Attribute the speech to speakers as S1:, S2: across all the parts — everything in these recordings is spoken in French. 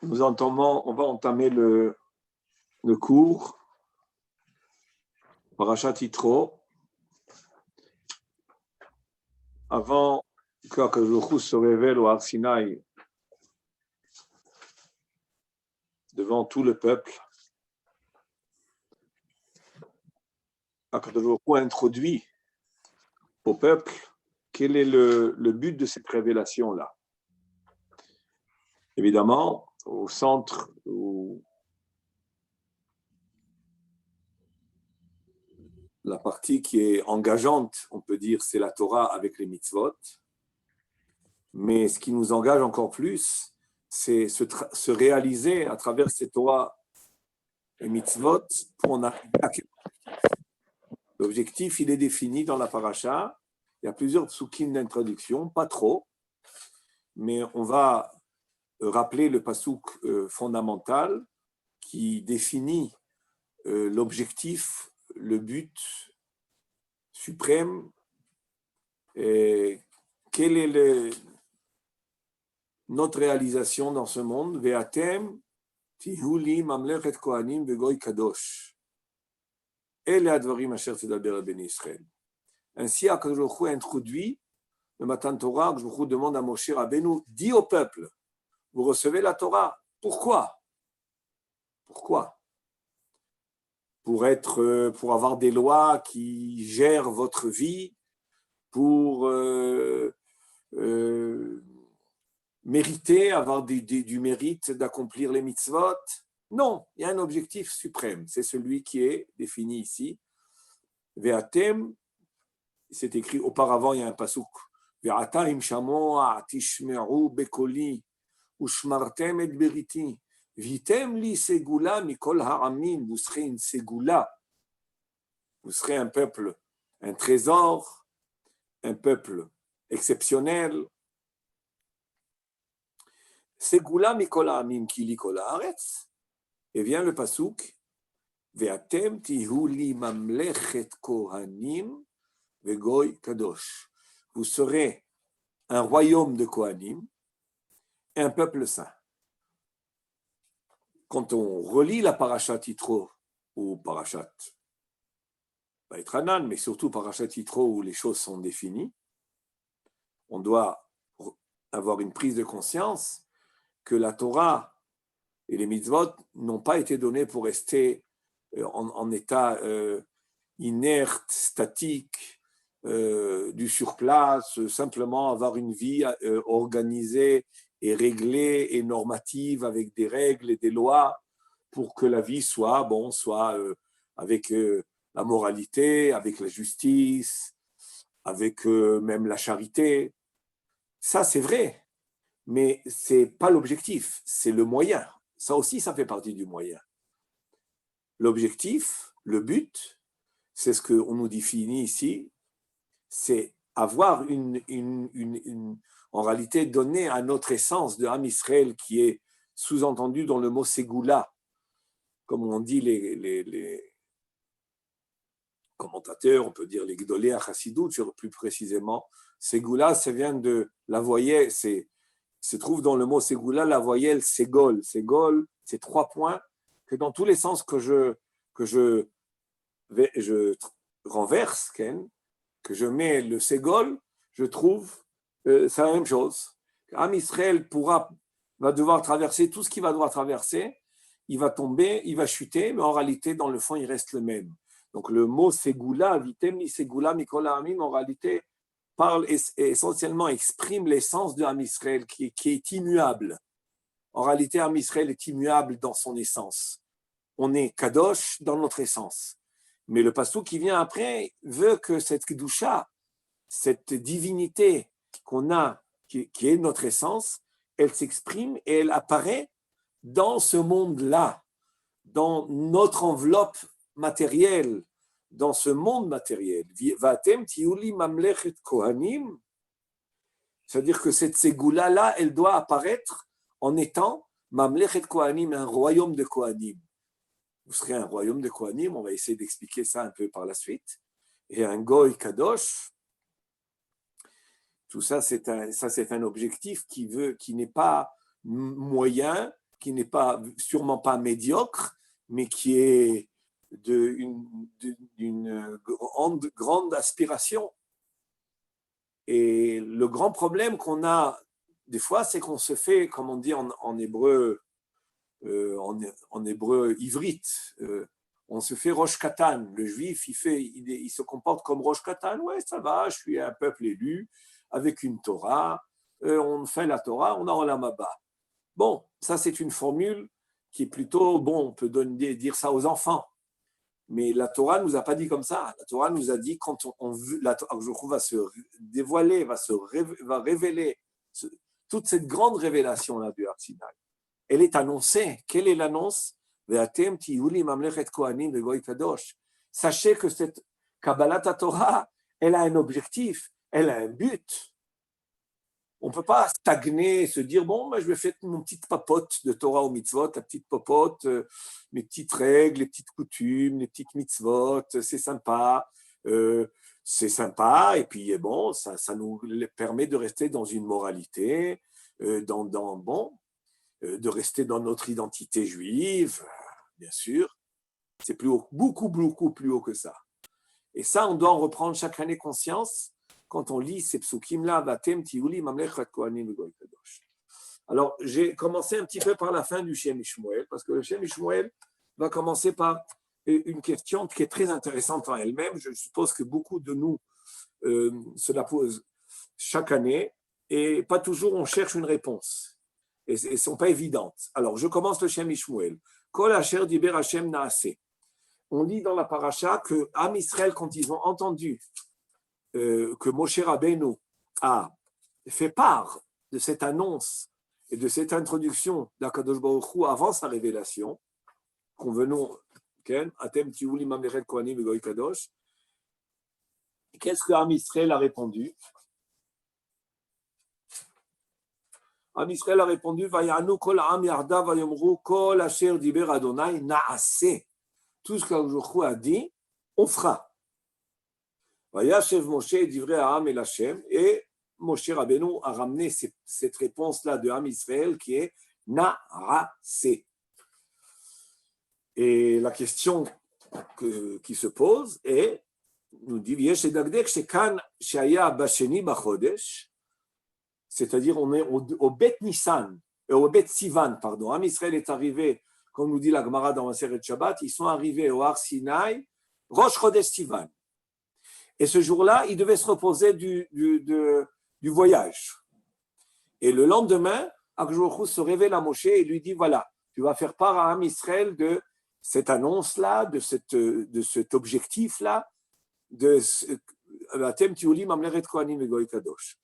S1: On va entamer le cours Parashat Yitro. Avant qu'Akadosh Baruch Hu se révèle au Har Sinaï devant tout le peuple, Akadosh Baruch Hu a introduit au peuple quel est le but de cette révélation-là. Évidemment, au centre où la partie qui est engageante, on peut dire, c'est la Torah avec les mitzvot. Mais ce qui nous engage encore plus, c'est se réaliser à travers ces Torah et mitzvot pour en arriver à quelque chose. L'objectif, il est défini dans la paracha. Il y a plusieurs psukim d'introduction, pas trop, mais on va rappeler le pasuk fondamental qui définit l'objectif, le but suprême, et quelle est notre réalisation dans ce monde. Ve'atem tihu li mamlechet kohanim vegoy kadosh. Ele advarim asher tedaber ben Israël. Ainsi, Akadosh Baruch Hu introduit le Matan Torah. Akadosh Baruch Hu demande à Moshe Rabbeinu, dis au peuple, vous recevez la Torah. Pourquoi? Pourquoi? Pour avoir des lois qui gèrent votre vie, pour mériter, avoir du mérite d'accomplir les mitzvot. Non, il y a un objectif suprême, c'est celui qui est défini ici. Ve'atem, c'est écrit auparavant, il y a un pasuk. Ve'ata im shamoa tishme'u bekoli ushmartem et beriti vitem li segula mikol ha'amim. Vous serez une segula, vous serez un peuple, un trésor, un peuple exceptionnel. Segula mikol ha'amim ki li kol haaretz. Et vient le pasuk Ve'atem tihu li mamlechet kohanim vegoy kadosh. Vous serez un royaume de kohanim et un peuple saint. Quand on relit la parashat Yitro ou parashat Vaïtranan, mais surtout parashat Yitro où les choses sont définies, on doit avoir une prise de conscience que la Torah et les mitzvot n'ont pas été donnés pour rester en état inerte, statique, du surplace, simplement avoir une vie organisée et réglée et normative avec des règles et des lois pour que la vie soit avec la moralité, avec la justice, avec même la charité. Ça, c'est vrai, mais ce n'est pas l'objectif, c'est le moyen. Ça aussi, ça fait partie du moyen. L'objectif, le but, c'est ce qu'on nous définit ici, c'est avoir en réalité donner à notre essence de Ham Israël qui est sous-entendu dans le mot Ségoula, comme on dit les commentateurs, on peut dire les Gdolé à Chassidut, plus précisément. Ségoula, ça vient de la voyelle, se trouve dans le mot Ségoula la voyelle Ségol. Ségol, c'est 3 points que dans tous les sens que je renverse, que je mets le Ségol, je trouve c'est la même chose. Ham Israël va devoir traverser tout ce qu'il va devoir traverser, il va tomber, il va chuter, mais en réalité, dans le fond, il reste le même. Donc le mot Ségoula, Vitem li Ségoula mikol ha'amim, en réalité, parle essentiellement, exprime l'essence de Ham Israël qui est immuable. En réalité, Ham Israël est immuable dans son essence. On est Kadosh dans notre essence. Mais le pasuk qui vient après veut que cette Kedusha, cette divinité qu'on a, qui est notre essence, elle s'exprime et elle apparaît dans ce monde-là, dans notre enveloppe matérielle, dans ce monde matériel. Vatem tiuli mamlechet kohanim, c'est-à-dire que cette ségoula-là, elle doit apparaître en étant mamlechet kohanim, un royaume de kohanim. Vous serez un royaume de kohanim, on va essayer d'expliquer ça un peu par la suite. Et un goy kadosh, tout ça, c'est un objectif qui n'est pas moyen, qui n'est pas, sûrement pas médiocre, mais qui est d'une grande aspiration. Et le grand problème qu'on a des fois, c'est qu'on se fait, comme on dit en hébreu, en hébreu ivrite, on se fait Rosh Katan. Le juif, il se comporte comme Rosh Katan. Ouais, ça va, je suis un peuple élu avec une Torah. On fait la Torah, on a Olam Haba. Bon, ça c'est une formule qui est plutôt, bon, on peut dire ça aux enfants. Mais la Torah ne nous a pas dit comme ça. La Torah nous a dit quand la Torah va se dévoiler, va révéler toute cette grande révélation-là du Har Sinaï. Elle est annoncée. Quelle est l'annonce? Sachez que cette Kabbalat Torah, elle a un objectif, elle a un but. On ne peut pas stagner, se dire, bon, ben, je vais faire mon petite papote de Torah au mitzvot, la petite popote, mes petites règles, les petites coutumes, les petites mitzvot, c'est sympa, et puis bon, ça nous permet de rester dans une moralité, de rester dans notre identité juive, bien sûr. C'est plus haut, beaucoup plus haut que ça. Et ça, on doit en reprendre chaque année conscience quand on lit ces psukim-là, Vatem Tiuli Mamlechat Kohanim Vegoy Kadosh. Alors, j'ai commencé un petit peu par la fin du Shem Shmuel, parce que le Shem Shmuel va commencer par une question qui est très intéressante en elle-même. Je suppose que beaucoup de nous se la posent chaque année, et pas toujours on cherche une réponse. Et elles ne sont pas évidentes. Alors, je commence le Shem Shmuel. Kol Asher Diber Hashem Naaseh. On lit dans la paracha que Am Israël, quand ils ont entendu que Moshe Rabbeinu a fait part de cette annonce et de cette introduction d'Akadosh Baruch Hu avant sa révélation, convenons, Atem Tiuli Mamlechet Kohanim Vegoy Kadosh, qu'est-ce que Am Israël a répondu? Am Israël a répondu Vayanu kol am yarda vayomru kol asher diber Adonai naaseh. Tout ce qu'Akadosh Baruch Hu a dit, on fera. Vayashev Moshe divrei ha'am el Hashem, et Moshe Rabbeinu a ramené cette réponse-là de Am Israël qui est naaseh. Et la question qui se pose est, nous dit Yesh edagdek shekan shaya basheni bachodesh. C'est-à-dire, on est au Bet Nissan, au Bet Sivan, pardon. Am Israël est arrivé, comme nous dit la Gemara dans Maseret Shabbat, ils sont arrivés au Har Sinaï, Rosh Chodesh Sivan. Et ce jour-là, ils devaient se reposer du voyage. Et le lendemain, Akadosh se révèle à Moshe et lui dit, voilà, tu vas faire part à Am Israël de cette annonce-là, de cet objectif-là, de Atem Tiuli Mamlechet Kohanim Vegoy Kadosh.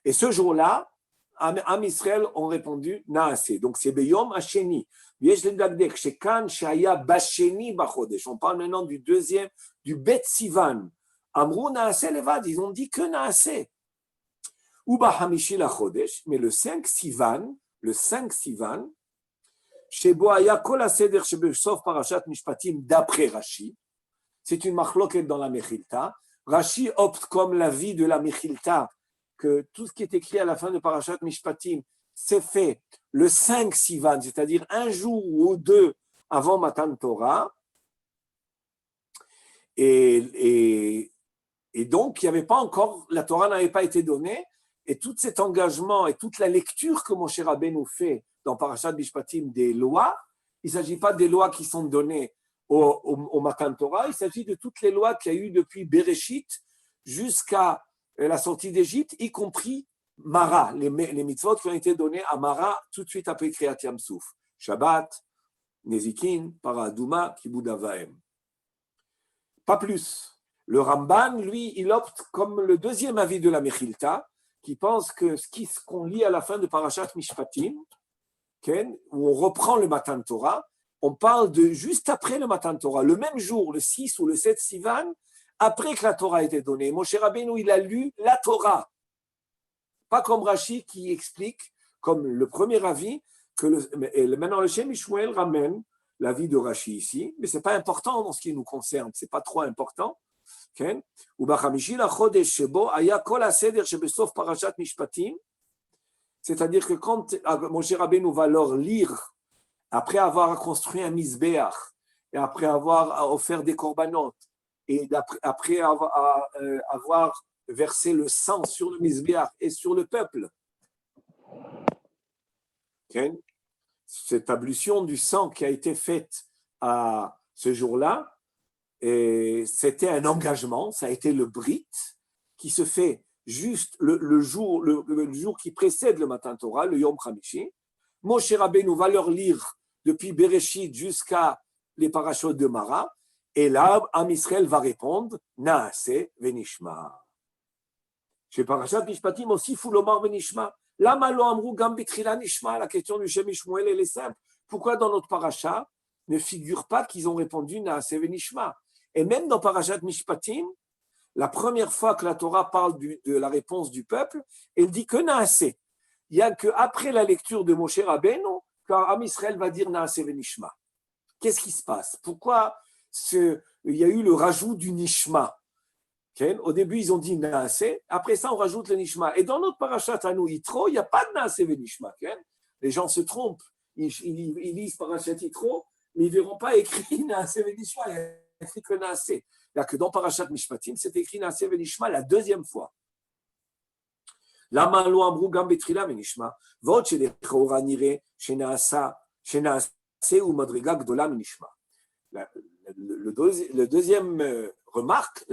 S1: Et ce jour-là, Am Israël ont répondu Naaseh. Donc c'est Beyom Hasheni. On parle maintenant du deuxième, du Bet Sivan. Amrou Naaseh Levad, ils ont dit que Naaseh. Uba Hamishi la Chodesh, mais le 5 Sivan, Shebo Aya Kol HaSeder Shebessof Parashat Mishpatim, d'après Rashi, c'est une machloket dans la Mechilta. Rashi opte comme l'avis de la Mechilta que tout ce qui est écrit à la fin de Parashat Mishpatim, c'est fait le 5 Sivan, c'est-à-dire un jour ou deux avant Matan Torah. Et donc, il n'y avait pas encore, la Torah n'avait pas été donnée, et tout cet engagement et toute la lecture que Moshe Rabbeinu fait dans Parashat Mishpatim des lois, il ne s'agit pas des lois qui sont données au Matan Torah, il s'agit de toutes les lois qu'il y a eu depuis Bereshit jusqu'à la sortie d'Égypte, y compris Mara, les mitzvot qui ont été donnés à Mara tout de suite après Kriyat Yam Souf. Shabbat, Nezikin, Paradouma, Kibud Avaim. Pas plus. Le Ramban, lui, il opte comme le deuxième avis de la Mechilta, qui pense que ce qu'on lit à la fin de Parashat Mishpatim, où on reprend le Matan Torah, on parle de juste après le Matan Torah, le même jour, le 6 ou le 7 Sivan, après que la Torah a été donnée. Moshe Rabbeinu, il a lu la Torah. Pas comme Rashi qui explique, comme le premier avis, que maintenant le Shem Shmuel ramène l'avis de Rashi ici, mais ce n'est pas important dans ce qui nous concerne, ce n'est pas trop important. C'est-à-dire que quand Moshe Rabbeinu va leur lire après avoir construit un misbéach, et après avoir offert des corbanotes, et après avoir versé le sang sur le misbéach et sur le peuple, okay? Cette ablution du sang qui a été faite à ce jour-là, et c'était un engagement, ça a été le brit qui se fait juste le jour qui précède le matin Torah, le Yom Hamishi. Moshe Rabbeinu va leur lire depuis Bereshit jusqu'à les parachutes de Mara, et là, Am Israël va répondre Naase Venishma. Chez Parashat Mishpatim aussi, Fulomar Venishma. Lama lo amru gam bitrila nishma. La question du Shem Ishmuel, elle est simple. Pourquoi dans notre parasha ne figure pas qu'ils ont répondu Naase Venishma? Et même dans Parashat Mishpatim, la première fois que la Torah parle de la réponse du peuple, elle dit que Naase. Il n'y a qu'après la lecture de Moshe Rabbeinu, qu'Am Israël va dire Naase Venishma. Qu'est-ce qui se passe? Pourquoi il y a eu le rajout du Nishma? Okay? Au début, ils ont dit Naase, après ça, on rajoute le Nishma. Et dans notre parashat à nous, Yitro, il n'y a pas de Naase Venishma. Okay? Les gens se trompent. Ils lisent parashat Yitro, mais ils ne verront pas écrit Naase Venishma. Il y a écrit que Naase. Il n'y a que dans parashat Mishpatim, c'est écrit Naase Venishma la deuxième fois. Lama lo amru gam betrila venishma. Vot shelechaora nire shenaase ou madriga gdola venishma. La deuxième remarque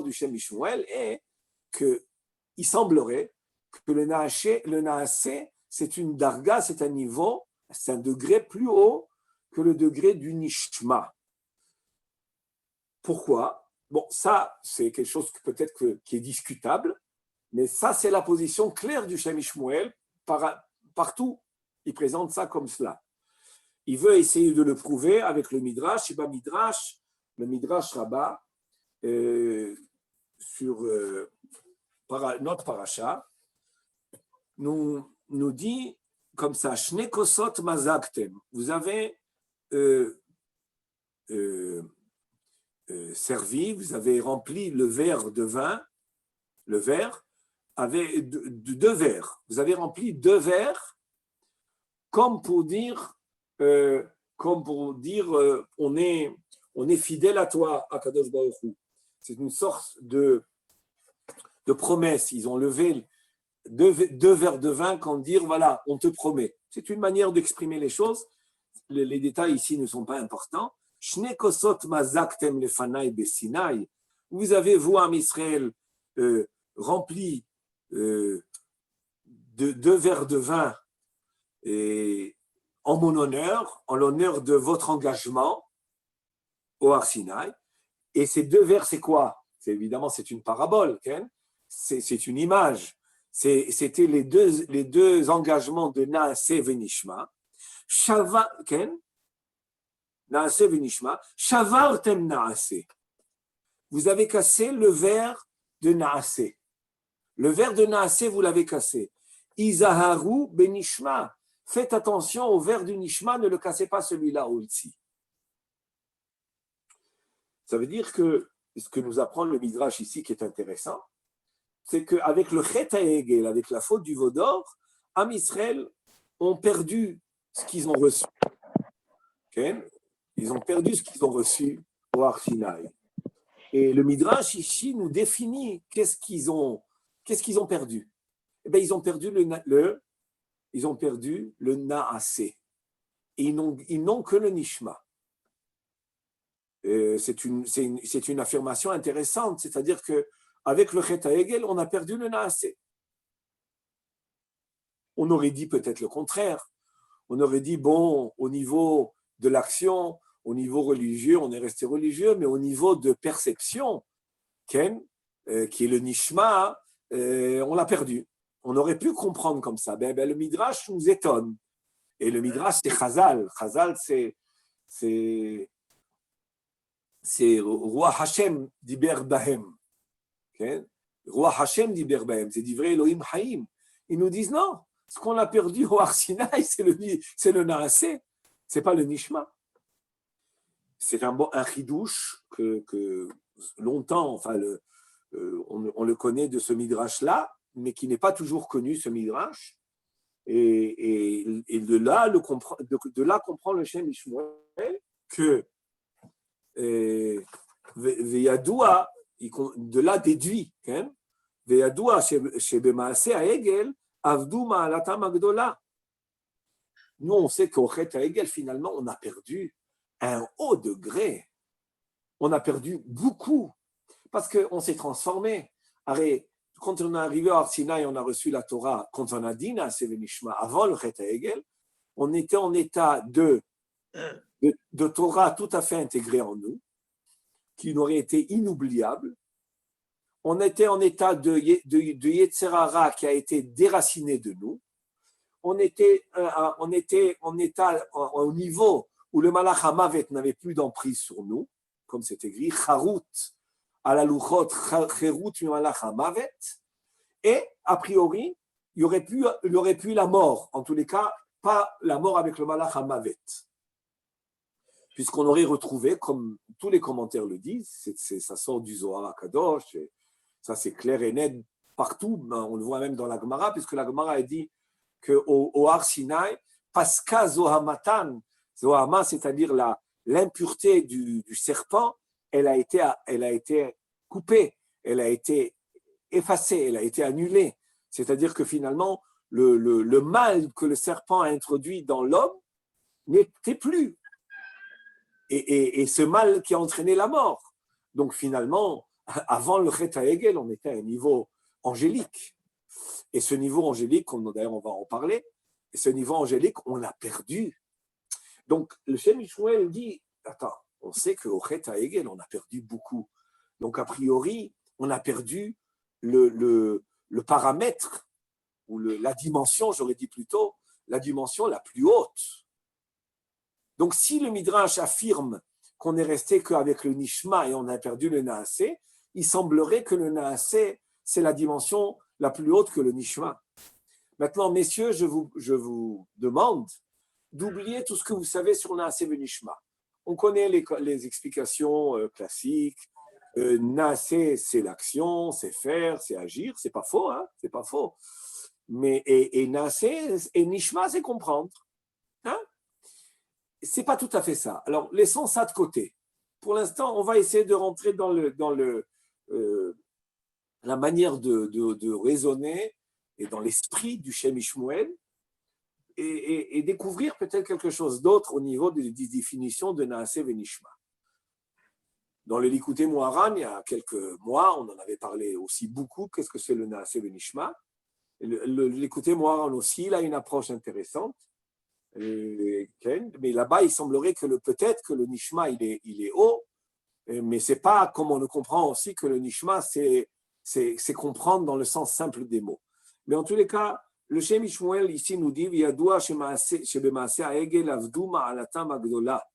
S1: du Shem Ishmuel est qu'il semblerait que le Naase, c'est une darga, c'est un niveau, c'est un degré plus haut que le degré du Nishma. Pourquoi? Bon, ça, c'est quelque chose peut-être qui est discutable, mais ça, c'est la position claire du Shem Ishmuel. Partout, il présente ça comme cela. Il veut essayer de le prouver avec le Midrash. Le Midrash Rabbah, sur notre paracha, nous dit comme ça, Shne kosot mazaktem. Vous avez servi, vous avez rempli le verre de vin, le verre avait deux verres. Vous avez rempli deux verres comme pour dire on est fidèle à toi, à Kadosh Baruch Hu. C'est une sorte de promesse. Ils ont levé deux verres de vin quand dire voilà, on te promet. C'est une manière d'exprimer les choses. Les détails ici ne sont pas importants. Shne kosot mazaktem lefanai besinai. Vous avez, vous, Am Israël, rempli deux verres de vin et en mon honneur, en l'honneur de votre engagement au Har Sinaï. Et ces deux vers, c'est quoi? Évidemment, c'est une parabole, Ken. C'est une image. C'était les deux engagements de Naase Venishma. Ken, Naase Venishma, Shavartem Naase. Vous avez cassé le verre de Naase. Le verre de Naase, vous l'avez cassé. Izaharu Benishma. Faites attention au verre du Nishma, ne le cassez pas celui-là aussi. Ça veut dire que ce que nous apprend le Midrash ici, qui est intéressant, c'est qu'avec le Chet HaEgel, avec la faute du veau d'or, Am Israël ont perdu ce qu'ils ont reçu. Okay? Ils ont perdu ce qu'ils ont reçu au Har Sinaï. Et le Midrash ici nous définit qu'est-ce qu'ils ont perdu. Eh bien, ils ont perdu le Naase. Et ils n'ont que le Nishma. C'est une affirmation intéressante, c'est-à-dire qu'avec le Chet HaEgel, on a perdu le Naase. On aurait dit peut-être le contraire. On aurait dit, bon, au niveau de l'action, au niveau religieux, on est resté religieux, mais au niveau de perception, Ken, qui est le Nishma, on l'a perdu. On aurait pu comprendre comme ça. Le Midrash nous étonne. Et le Midrash, c'est Chazal. Chazal, c'est Roi Hashem diber bahem. Okay? Roi Hashem diber bahem. C'est divrei Elohim Haïm. Ils nous disent non, ce qu'on a perdu au Har Sinaï, c'est le Naase, c'est pas le Nishma. C'est un chidouche que longtemps, enfin, on le connaît de ce Midrash-là, mais qui n'est pas toujours connu, ce Midrash. Et de là, comprend le Shem Ishmael que Veyadoua, de là déduit, hein, Veyadoua, chez Bemaase Aegel, Avdou Ma'alatam Agdola. Nous, on sait qu'au Chet Aegel, finalement, on a perdu un haut degré. On a perdu beaucoup parce qu'on s'est transformé. Quand on est arrivé à Arsinaï, on a reçu la Torah, quand on a dit Naase Venishma, avant le Chet Aegel, on était en état de Torah tout à fait intégré en nous, qui n'aurait été inoubliable. On était en état de Yetzerara qui a été déraciné de nous. On était en état, au niveau où le Malach HaMavet n'avait plus d'emprise sur nous, comme c'est écrit, Charut à la Luchot, Cherut mi Malach HaMavet, et a priori, il aurait pu la mort, en tous les cas, pas la mort avec le Malach HaMavet. Puisqu'on aurait retrouvé, comme tous les commentaires le disent, ça sort du Zohar HaKadosh, et ça c'est clair et net partout, on le voit même dans la Gemara, puisque la Gemara a dit qu'au Har Sinai, Paska Zohamatan, Zohama, c'est-à-dire l'impureté du serpent, elle a été coupée, elle a été effacée, elle a été annulée. C'est-à-dire que finalement, le mal que le serpent a introduit dans l'homme n'était plus. Et ce mal qui a entraîné la mort. Donc finalement, avant le Chet HaEgel, on était à un niveau angélique. Et ce niveau angélique, d'ailleurs on va en parler, et ce niveau angélique, on l'a perdu. Donc le Shem Ishmael dit, attends, on sait qu'au Chet HaEgel, on a perdu beaucoup. Donc a priori, on a perdu le paramètre, ou la dimension, j'aurais dit plutôt, la dimension la plus haute. Donc, si le Midrash affirme qu'on est resté qu'avec le Nishma et on a perdu le Naasé, il semblerait que le Naasé, c'est la dimension la plus haute que le Nishma. Maintenant, messieurs, je vous demande d'oublier tout ce que vous savez sur le Naasé et le Nishma. On connaît les explications classiques. Naasé, c'est l'action, c'est faire, c'est agir. C'est pas faux, hein? C'est pas faux. Mais et Naasé et Nishma, c'est comprendre. Hein? C'est pas tout à fait ça. Alors, laissons ça de côté. Pour l'instant, on va essayer de rentrer dans la manière de raisonner et dans l'esprit du Shem Ishmael et découvrir peut-être quelque chose d'autre au niveau des définitions de Naasé Venishma. Dans le Likutei Moharan, il y a quelques mois, on en avait parlé aussi beaucoup. Qu'est-ce que c'est le Naasé Venishma? Le Likutei Moharan aussi, il a une approche intéressante. Mais là-bas, il semblerait que peut-être que le Nishma, il est haut, mais c'est pas comme on le comprend aussi que le Nishma, c'est comprendre dans le sens simple des mots. Mais en tous les cas, le Shem Ishmael ici nous dit Viyadoua shebemaase ha'egel avdu ma'alatam agdola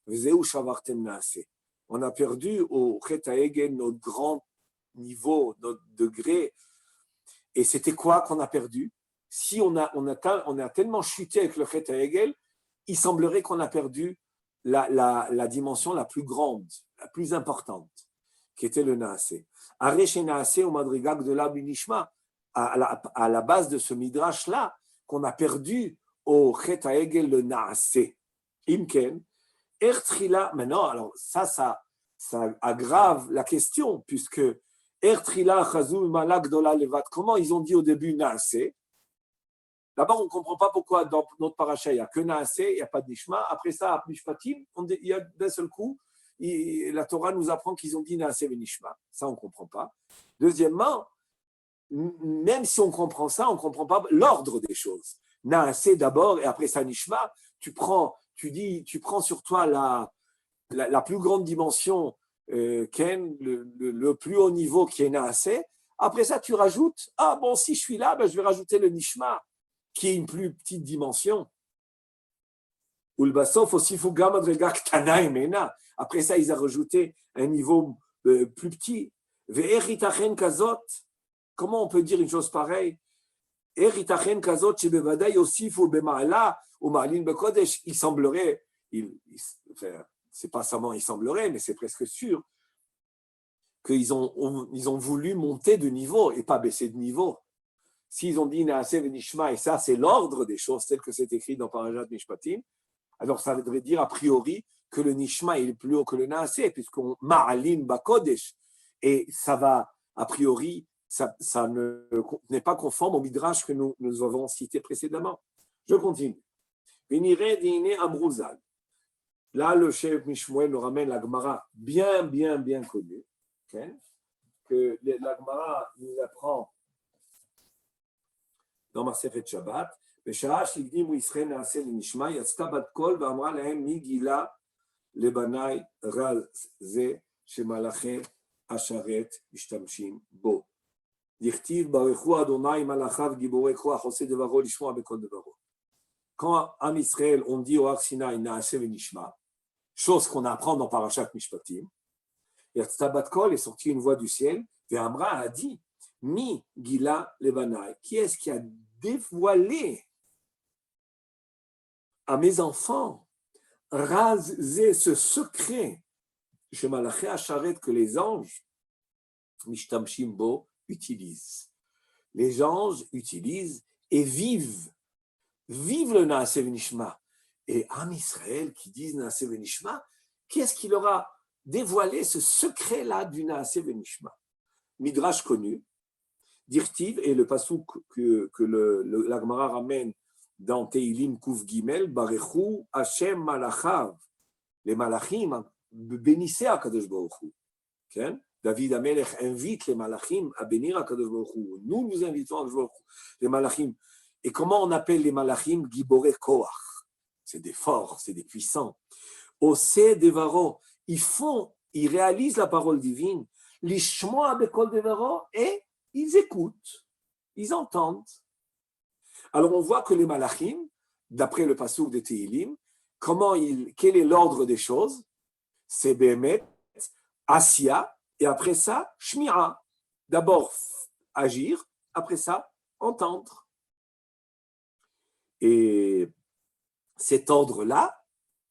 S1: vezeu shavartem naase. On a perdu au Chet HaEgel notre grand niveau, notre degré. Et c'était quoi qu'on a perdu? Si on a tellement chuté avec le Chet HaEgel, il semblerait qu'on a perdu la dimension la plus grande, la plus importante, qui était le Naasé. Aresh Naasé au Madrigag de la Binishma, à la base de ce midrash-là, qu'on a perdu au Chet HaEgel le Naasé. Imken, Ertrila, maintenant, alors ça aggrave la question, puisque Ertrila Chazul Malak Dola Levat, comment ils ont dit au début Naasé? D'abord, on ne comprend pas pourquoi dans notre paracha, il n'y a que Naasé, il n'y a pas de Nishma. Après ça, à Mishpatim, il y a d'un seul coup, la Torah nous apprend qu'ils ont dit Naasé et Nishma. Ça, on ne comprend pas. Deuxièmement, même si on comprend ça, on ne comprend pas l'ordre des choses. Naasé d'abord et après ça, Nishma. Tu prends sur toi la plus grande dimension, Ken, le plus haut niveau qui est Naasé. Après ça, tu rajoutes, si je suis là, je vais rajouter le Nishma, qui est une plus petite dimension. Après ça, ils ont rajouté un niveau plus petit. Comment on peut dire une chose pareille? Il semblerait, c'est pas seulement il semblerait, mais c'est presque sûr, qu'ils ont voulu monter de niveau et pas baisser de niveau. s'ils ont dit Naaseh Venishma, et ça c'est l'ordre des choses tel que c'est écrit dans Parashat Mishpatim, alors ça voudrait dire a priori que le Nishma est plus haut que le Naaseh, puisqu'on Ma'alim Bakodesh, et ça va, a priori, ça n'est pas conforme au Midrash que nous avons cité précédemment. Je continue. Venire dîne Amrouzal. Là, le chef Mishmuel nous ramène la Gemara bien connue, okay, que la Gemara nous apprend dans Masechet Shabbat. בשעה שהקדימו ישראל נעשה לנשמע, יצתה בת קול ואמרה להם מי גילה לבניי רע זה שמלאכי השרת משתמשים בו. דכתיב ברכו אדוני מלאכיו גיבורי כוח עושה דברו לשמוע בכל דברו. Quand Am Israël on dit au Har Sinaï Naaseh Venishma, chose qu'on apprend dans Parashat Mishpatim, Yatzta bat kol est sortie une voix du ciel, et Amra a dit Mi Gila Lebanai, qui est-ce qui a dévoilé à mes enfants raser ce secret chez Malaché Acharet que les anges Mishtamshim Bo utilisent. Les anges utilisent et vivent le Naaseh Venishma. Et Am Israël qui disent Naaseh Venishma, qu'est-ce qui leur a dévoilé ce secret-là du Naaseh Venishma? Midrash connu, Dirtiv, et le passouk que la Gemara ramène dans Teilim Kouf Gimel, Barechu Hashem Malachav, les Malachim, bénissez Akadosh Baruch Hu. David Amelech invite les Malachim à bénir Akadosh Baruch Hu. Nous invitons Akadosh Baruch Hu, les Malachim. Et comment on appelle les Malachim? Giborei Koach. C'est des forts, c'est des puissants. Oseh Devaro, ils réalisent la parole divine. Lishmoa Bekol Devaro, et ils écoutent, ils entendent. Alors on voit que les Malachim, d'après le passouk de Teilim, quel est l'ordre des choses? C'est Behemet, Asiya, et après ça, Shmira. D'abord agir, après ça, entendre. Et cet ordre-là,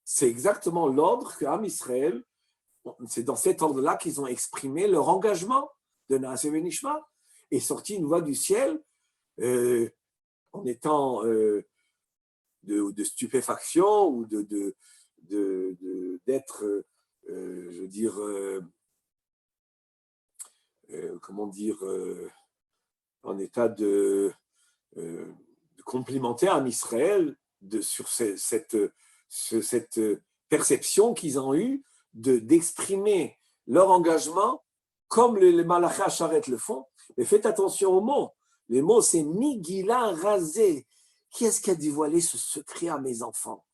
S1: c'est exactement l'ordre qu'Am Israël, c'est dans cet ordre-là qu'ils ont exprimé leur engagement de Naaseh Venishma, et sorti une voix du ciel en étant de stupéfaction ou d'être, je veux dire, comment dire, en état de complimenter Am Israël sur cette perception qu'ils ont eue d'exprimer leur engagement comme les Malaché Acharet le font. Mais faites attention aux mots. Les mots, c'est Migila Razé. Qui est-ce qui a dévoilé ce secret à mes enfants?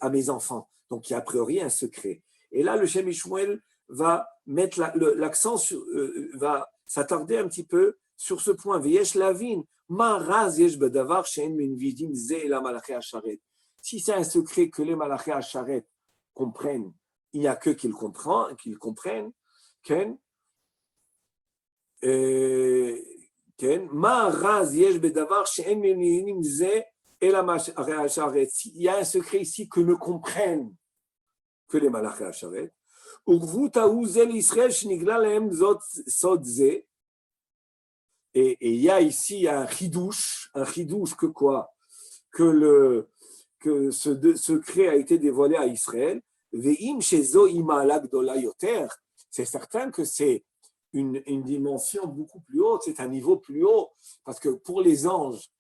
S1: À mes enfants. Donc, il y a a priori un secret. Et là, le Shem Mishmuel va mettre l'accent va s'attarder un petit peu sur ce point. V'yesh lavin, ma raz yesh bedavar she'en min vidim ze la Malaché Acharet. Si c'est un secret que les Malaché Acharet comprennent, il n'y a que qu'ils comprennent. Ken, ma raz yesh bedavar she'en min vidim ze et la Malaché Acharet. Il y a un secret ici que ne comprennent que les Malaché Acharet. Et il y a ici un chidouche que quoi? Que ce secret a été dévoilé à Israël. C'est certain que c'est une dimension beaucoup plus haute, c'est un niveau plus haut, parce que pour les anges,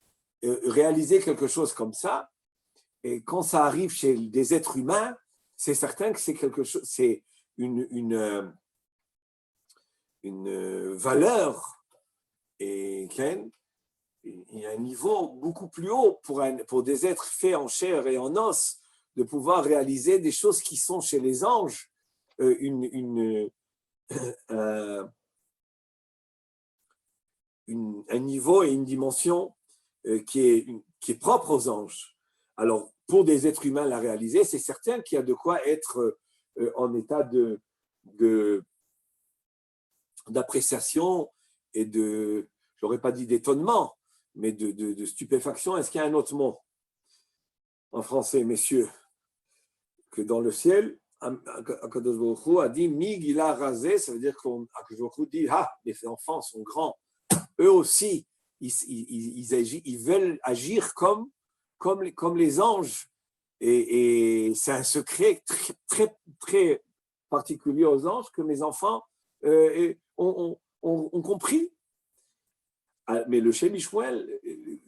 S1: réaliser quelque chose comme ça, et quand ça arrive chez des êtres humains, c'est certain que c'est quelque chose, c'est une valeur, et il y a un niveau beaucoup plus haut pour des êtres faits en chair et en os, de pouvoir réaliser des choses qui sont chez les anges, un niveau et une dimension qui est propre aux anges. Alors, pour des êtres humains la réaliser, c'est certain qu'il y a de quoi être en état d'appréciation et j'aurais pas dit d'étonnement, mais de stupéfaction. Est-ce qu'il y a un autre mot en français, messieurs, que dans le ciel, Akadosh Baruch Hu a dit Mi Gila Razé, ça veut dire qu'Akadosh Baruch Hu dit les enfants sont grands, eux aussi, ils veulent agir comme les anges. Et c'est un secret très, très, très particulier aux anges que mes enfants ont compris. Mais le Shem Ishmuel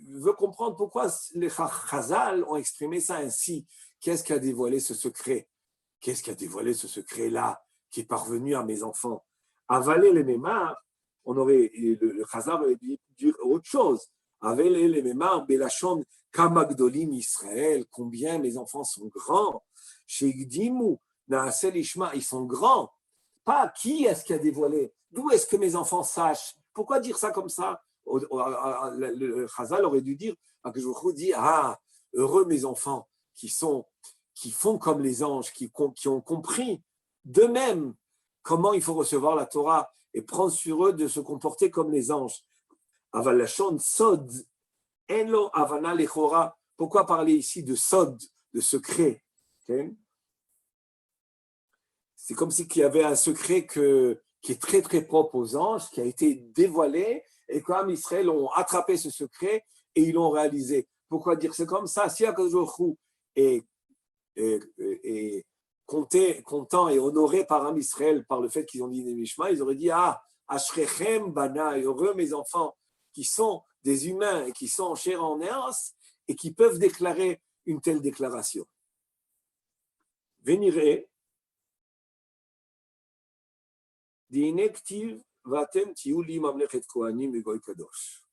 S1: veut comprendre pourquoi les Chazal ont exprimé ça ainsi. Qu'est-ce qui a dévoilé ce secret? Qu'est-ce qui a dévoilé ce secret-là qui est parvenu à mes enfants? Avaler les mémars, le Chazal aurait dû dire autre chose. Avaler les mémars, Belachon, Kamagdolim Israël, combien mes enfants sont grands. Chez Gdimu, Naasel Ishma, ils sont grands. Pas qui est-ce qui a dévoilé? D'où est-ce que mes enfants sachent? Pourquoi dire ça comme ça? Le Chazal aurait dû dire, que je vous dis, heureux mes enfants qui font comme les anges, qui ont compris d'eux-mêmes comment il faut recevoir la Torah et prendre sur eux de se comporter comme les anges. Avalachon sod, enlo avana lechora. Pourquoi parler ici de sod, de secret? Okay? C'est comme s'il y avait un secret qui est très très propre aux anges, qui a été dévoilé, et comme Israël ont attrapé ce secret et ils l'ont réalisé. Pourquoi dire c'est comme ça? Si Akadosh Baruch Hu est content et honoré par Am Israël par le fait qu'ils ont dit Mishma, ils auraient dit Ashrechem bana, heureux mes enfants qui sont des humains et qui sont en chair et en néance et qui peuvent déclarer une telle déclaration. Venirez d'inective vatem tiuli mamlechet kohanim et goy kadosh.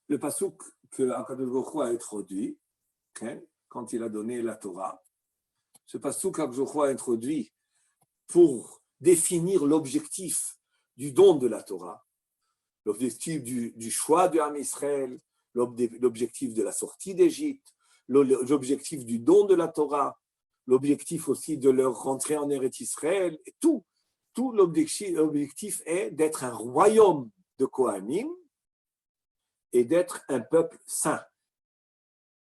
S1: Le pasuk que Akadosh Baruch Hu a introduit quand il a donné la Torah, ce pasuk qu'Akadosh Baruch Hu a introduit pour définir l'objectif du don de la Torah, l'objectif du choix de Am Israël, l'objectif de la sortie d'Égypte, l'objectif du don de la Torah, l'objectif aussi de leur rentrée en Eretz Israël, et tout l'objectif est d'être un royaume de Kohanim et d'être un peuple saint.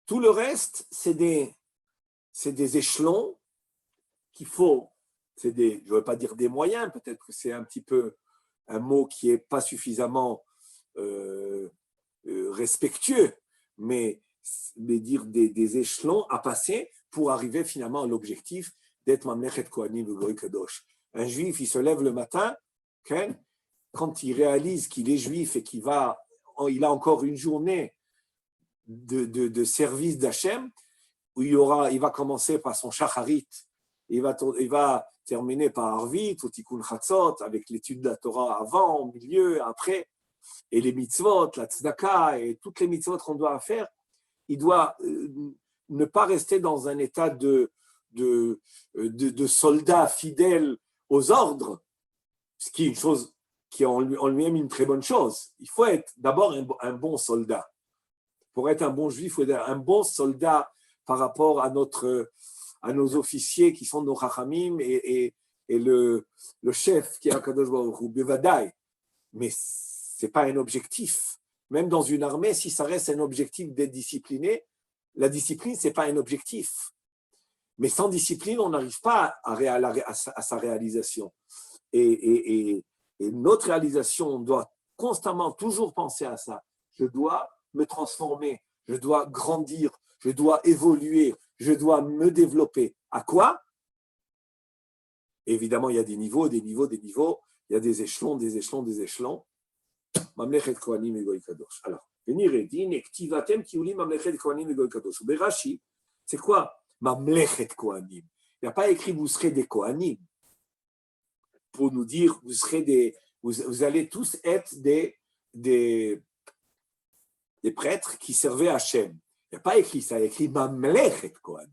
S1: Tout le reste, c'est des échelons qu'il faut, je ne veux pas dire des moyens, peut-être que c'est un petit peu un mot qui n'est pas suffisamment respectueux, mais dire des échelons à passer pour arriver finalement à l'objectif d'être Mamlechet Kohanim Goy Kadosh. Un juif, il se lève le matin, quand il réalise qu'il est juif et il a encore une journée de service d'Hachem, où il va commencer par son shacharit, il va terminer par Arvit ou Tikkun Chatzot, avec l'étude de la Torah avant, au milieu, après, et les mitzvot, la tzedaka, et toutes les mitzvot qu'on doit faire. Il doit ne pas rester dans un état de soldat fidèle aux ordres, ce qui est une chose qui est en lui-même une très bonne chose. Il faut être d'abord un bon soldat. Pour être un bon juif, il faut être un bon soldat par rapport à nos officiers qui sont nos chachamim et le chef qui est Akadosh Baruch Hu, Bevadai. Mais ce n'est pas un objectif. Même dans une armée, si ça reste un objectif d'être discipliné, la discipline, ce n'est pas un objectif. Mais sans discipline, on n'arrive pas à sa réalisation. Et notre réalisation, on doit constamment toujours penser à ça. Je dois me transformer, je dois grandir, je dois évoluer, je dois me développer. À quoi? Évidemment, il y a des niveaux, il y a des échelons. Mamlechet Kohanim et Goy Kadosh. Alors, veniredi, nektivatem tiuli Mamlechet Kohanim et Goy Kadosh. Berashi, c'est quoi Mamlechet Kohanim? Il n'y a pas écrit vous serez des Kohanim pour nous dire vous allez tous être des prêtres qui servaient Hachem. Il n'y a pas écrit ça, il y a écrit Mamlechet Kohanim.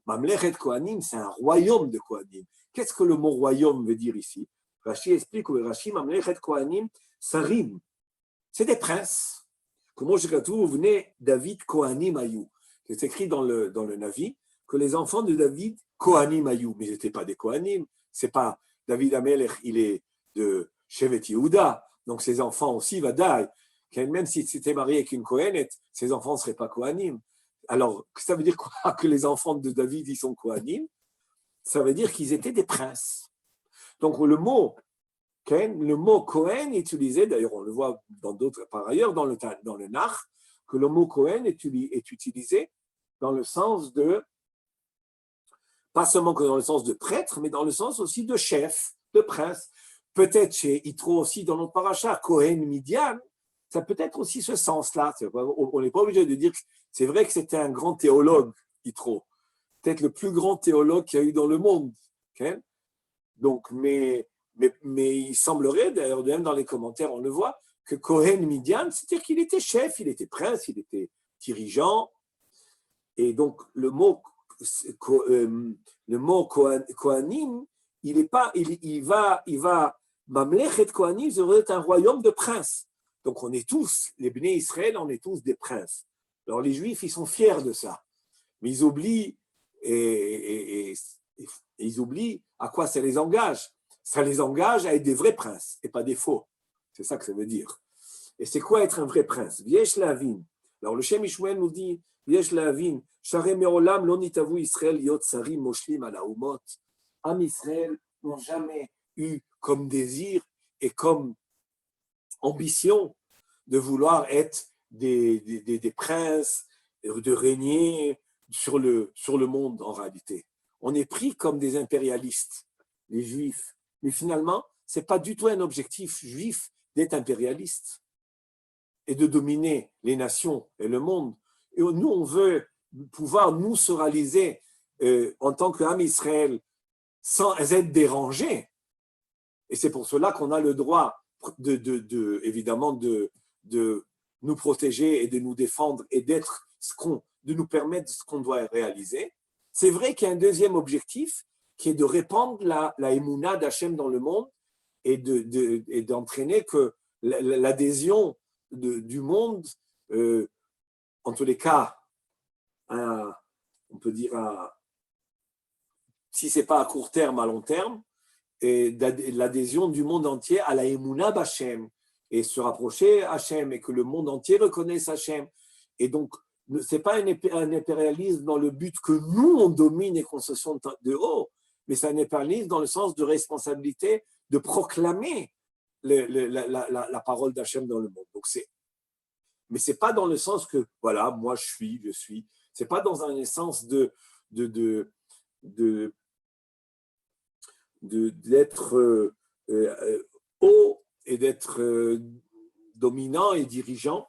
S1: Mamlechet Kohanim, c'est un royaume de Kohanim. Qu'est-ce que le mot royaume veut dire ici? Rashi explique que Rashi, Mamlechet Kohanim, ça rime. C'est des princes. Comment je vous venez David Kohanim Ayou. C'est écrit dans le Navi que les enfants de David Kohanim Ayou, mais ils n'étaient pas des Kohanim. C'est pas David Amelech, il est de Shevet Yehuda, donc ses enfants aussi Vadaï. Même s'il s'était marié avec une Kohenet, ses enfants ne seraient pas Kohanim. Alors, ça veut dire quoi que les enfants de David, ils sont Kohanim? Ça veut dire qu'ils étaient des princes. Donc, le mot Le mot Kohen est utilisé, d'ailleurs on le voit dans d'autres, par ailleurs dans le Nach, que le mot Kohen est utilisé dans le sens de, pas seulement que dans le sens de prêtre, mais dans le sens aussi de chef, de prince. Peut-être chez Yitro aussi dans notre paracha, Kohen Midian, ça peut être aussi ce sens-là. On n'est pas obligé de dire que c'est vrai que c'était un grand théologue, Yitro. Peut-être le plus grand théologue qu'il y a eu dans le monde. Okay? Donc, mais il semblerait, d'ailleurs, même dans les commentaires, on le voit, que Kohen Midian, c'est-à-dire qu'il était chef, il était prince, il était dirigeant. Et donc, le mot Kohanim, il va, Mamlechet Kohanim, ça veut être un royaume de princes. Donc, on est tous, les Bnei Israël, on est tous des princes. Alors, les Juifs, ils sont fiers de ça. Mais ils oublient, ils oublient à quoi ça les engage. Ça les engage à être des vrais princes et pas des faux. C'est ça que ça veut dire. Et c'est quoi être un vrai prince? Viesh Lavin. Alors, le Shem Ishmael nous dit, Viesh Lavin, Sharem Meolam, Lonitavu Israël, Yot Sarim, Moshlim, Alaumot. Am Israël n'ont jamais eu comme désir et comme ambition de vouloir être des princes, de régner sur le monde en réalité. On est pris comme des impérialistes, les Juifs. Mais finalement, ce n'est pas du tout un objectif juif d'être impérialiste et de dominer les nations et le monde. Et nous, on veut pouvoir nous se réaliser en tant qu'âme Israël sans être dérangés. Et c'est pour cela qu'on a le droit évidemment de nous protéger et de nous défendre et de nous permettre ce qu'on doit réaliser. C'est vrai qu'il y a un deuxième objectif qui est de répandre la émouna d'Hachem dans le monde et d'entraîner que l'adhésion du monde, en tous les cas, on peut dire, si ce n'est pas à court terme, à long terme, et l'adhésion du monde entier à la émouna d'Hachem et se rapprocher Hachem et que le monde entier reconnaisse Hachem. Et donc, ce n'est pas un impérialisme dans le but que nous, on domine et qu'on se sente de haut, mais c'est un impérialisme dans le sens de responsabilité de proclamer la parole d'Hachem dans le monde. Donc mais ce n'est pas dans le sens que, voilà, moi je suis. Ce n'est pas dans un sens d'être haut et d'être dominant et dirigeant.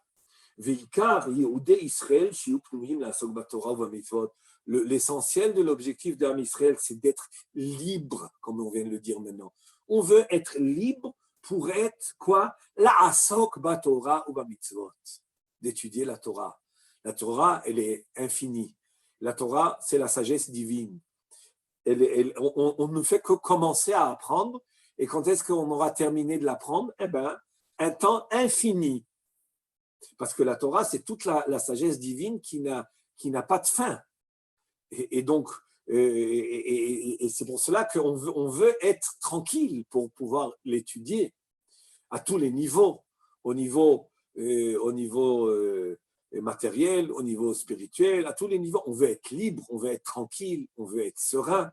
S1: L'essentiel de l'objectif d'Am Israël, c'est d'être libre, comme on vient de le dire maintenant. On veut être libre pour être quoi? La asok batorah ou bamitzvot, d'étudier la Torah. La Torah, elle est infinie. La Torah, c'est la sagesse divine. On ne fait que commencer à apprendre. Et quand est-ce qu'on aura terminé de l'apprendre? Eh bien, un temps infini. Parce que la Torah, c'est toute la sagesse divine qui n'a pas de fin. Et donc, c'est pour cela qu'on veut être tranquille pour pouvoir l'étudier à tous les niveaux, au niveau matériel, au niveau spirituel, à tous les niveaux. On veut être libre, on veut être tranquille, on veut être serein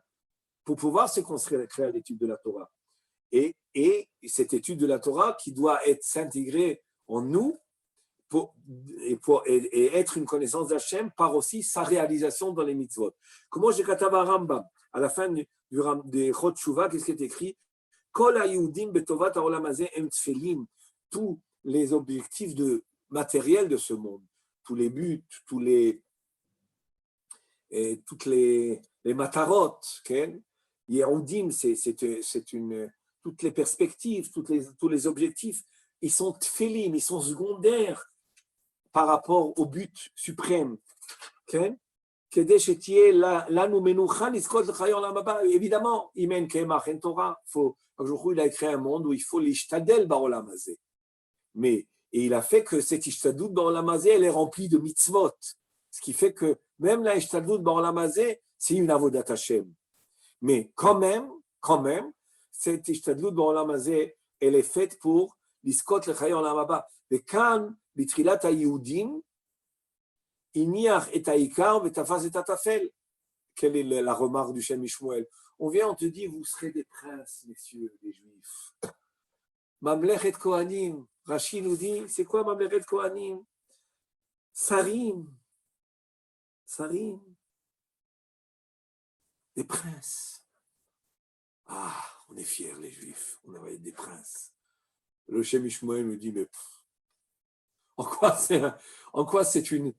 S1: pour pouvoir se consacrer à l'étude de la Torah. Et cette étude de la Torah qui doit s'intégrer en nous et être une connaissance d'Hachem par aussi sa réalisation dans les mitzvot. Comment j'ai katava Rambam à la fin des Chot Shuvah, qu'est-ce qui est écrit? Kol haYehudim betovat haolam hazeh em tfelim. Tous les objectifs matériels de ce monde, tous les buts, toutes les matarot, Yehudim, toutes les perspectives, tous les objectifs, ils sont tfelim, ils sont secondaires par rapport au but suprême. Évidemment, il a créé un monde où il faut l'ishtadel baolam hazeh. Mais il a fait que cette ishtadlut baolam hazeh, elle est remplie de mitzvot. Ce qui fait que même la ishtadlut baolam hazeh, c'est une avodat Hashem. Mais quand même, cette ishtadlut baolam hazeh, elle est faite pour l'iskot l'chayon olam haba. Et quand bitrilat haYehudim, iniach et haïkar vetafas et atafel. Quelle est la remarque du Shem Ishmael? On vient, on te dit, vous serez des princes, messieurs, les Juifs. Mamlechet Kohanim. Rashi nous dit, c'est quoi Mamlechet Kohanim? Sarim. Sarim. Des princes. Ah, on est fiers, les Juifs. On va être des princes. Le Shem Ishmael nous dit, mais en quoi c'est une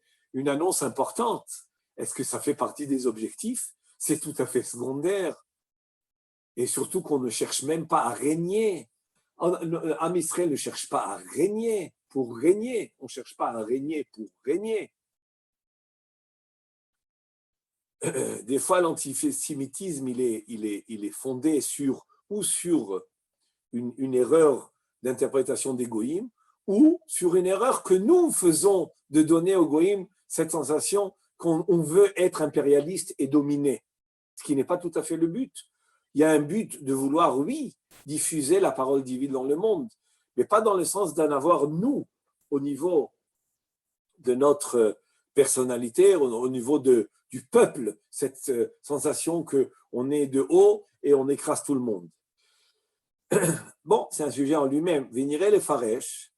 S1: annonce importante? Est-ce que ça fait partie des objectifs? C'est tout à fait secondaire. Et surtout qu'on ne cherche même pas à régner. Am Israël ne cherche pas à régner pour régner. On ne cherche pas à régner pour régner. Des fois, l'antisémitisme, il est fondé sur une erreur d'interprétation des goïms ou sur une erreur que nous faisons de donner aux goïms cette sensation qu'on veut être impérialiste et dominer, ce qui n'est pas tout à fait le but. Il y a un but de vouloir, oui, diffuser la parole divine dans le monde, mais pas dans le sens d'en avoir, nous, au niveau de notre personnalité, au niveau du peuple, cette sensation qu'on est de haut et on écrase tout le monde. Bon, c'est un sujet en lui-même. Véniré les Faresh,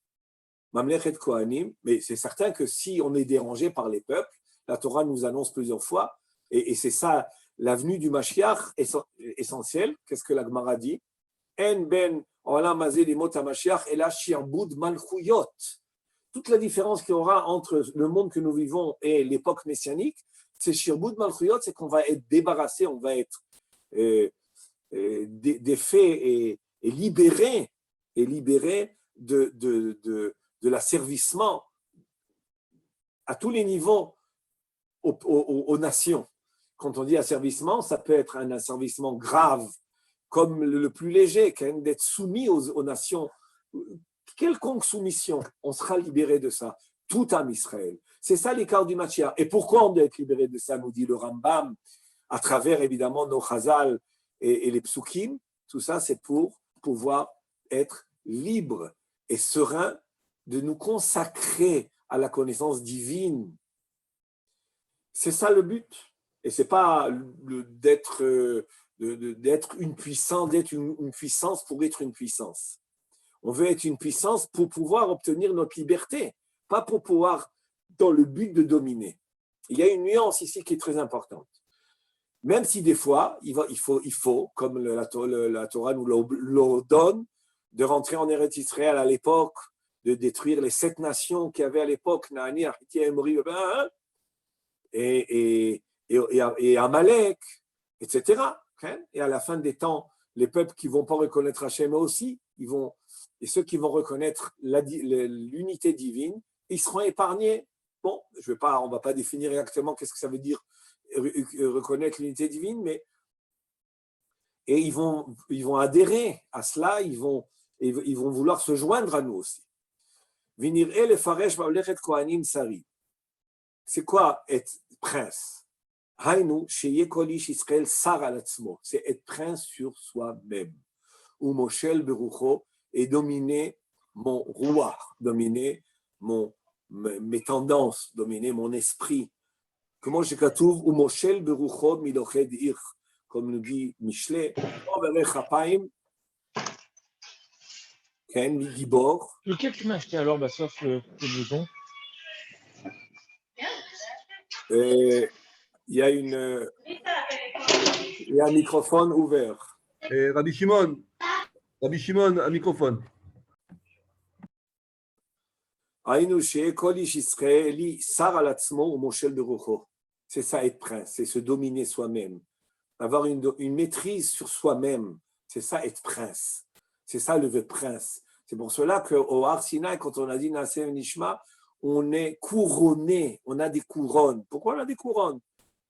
S1: Mamlechet Kohanim, mais c'est certain que si on est dérangé par les peuples, la Torah nous annonce plusieurs fois, et c'est ça, l'avenue du Mashiach essentielle. Qu'est-ce que la Gemara dit? En ben olam hazeh limot hamashiach ela shirbud malchuyot. Toute la différence qu'il y aura entre le monde que nous vivons et l'époque messianique, c'est shirbud malchuyot, c'est qu'on va être débarrassé, on va être défait et libéré de l'asservissement à tous les niveaux aux nations. Quand on dit asservissement, ça peut être un asservissement grave, comme le plus léger, d'être soumis aux nations. Quelconque soumission, on sera libéré de ça. Tout âme Israël. C'est ça l'écart du Mashiach. Et pourquoi on doit être libéré de ça, nous dit le Rambam, à travers évidemment nos chazal et les psukim. Tout ça, c'est pour pouvoir être libre et serein de nous consacrer à la connaissance divine. C'est ça le but. Et ce n'est pas d'être une puissance, d'être une puissance pour être une puissance. On veut être une puissance pour pouvoir obtenir notre liberté, pas pour pouvoir dans le but de dominer. Il y a une nuance ici qui est très importante. Même si des fois, il faut comme la Torah nous l'ordonne, de rentrer en Eretz Israël à l'époque, de détruire les 7 nations qu'il y avait à l'époque, Naani, Ariti, Emori, et Amalek, etc. Et à la fin des temps, les peuples qui ne vont pas reconnaître Hachem aussi, et ceux qui vont reconnaître l'unité divine, ils seront épargnés. Bon, on ne va pas définir exactement qu'est-ce que ça veut dire reconnaître l'unité divine, mais et ils vont adhérer à cela, ils vont vouloir se joindre à nous aussi. Venir le faresh mamlechet kohanim sari. C'est quoi être prince? Hainu sheye kol ish Israël sar al atzmo. C'est être prince sur soi-même. Ou moshel berucho, et dominer mon roi, dominer mes tendances, dominer mon esprit. Comment je katouv ou moshel berucho miloched ir, comme nous dit Michelet, overech hapaim, ken migibor.
S2: Lequel tu m'as acheté alors, sauf le bouton?
S1: Il y a un microphone ouvert.
S3: Rabbi Shimon, un microphone.
S1: C'est ça être prince, c'est se dominer soi-même, avoir une maîtrise sur soi-même, c'est ça être prince, c'est ça le vrai prince. C'est pour cela qu'au Har Sinaï, quand on a dit Naaseh Nishma, on est couronné, on a des couronnes. Pourquoi on a des couronnes?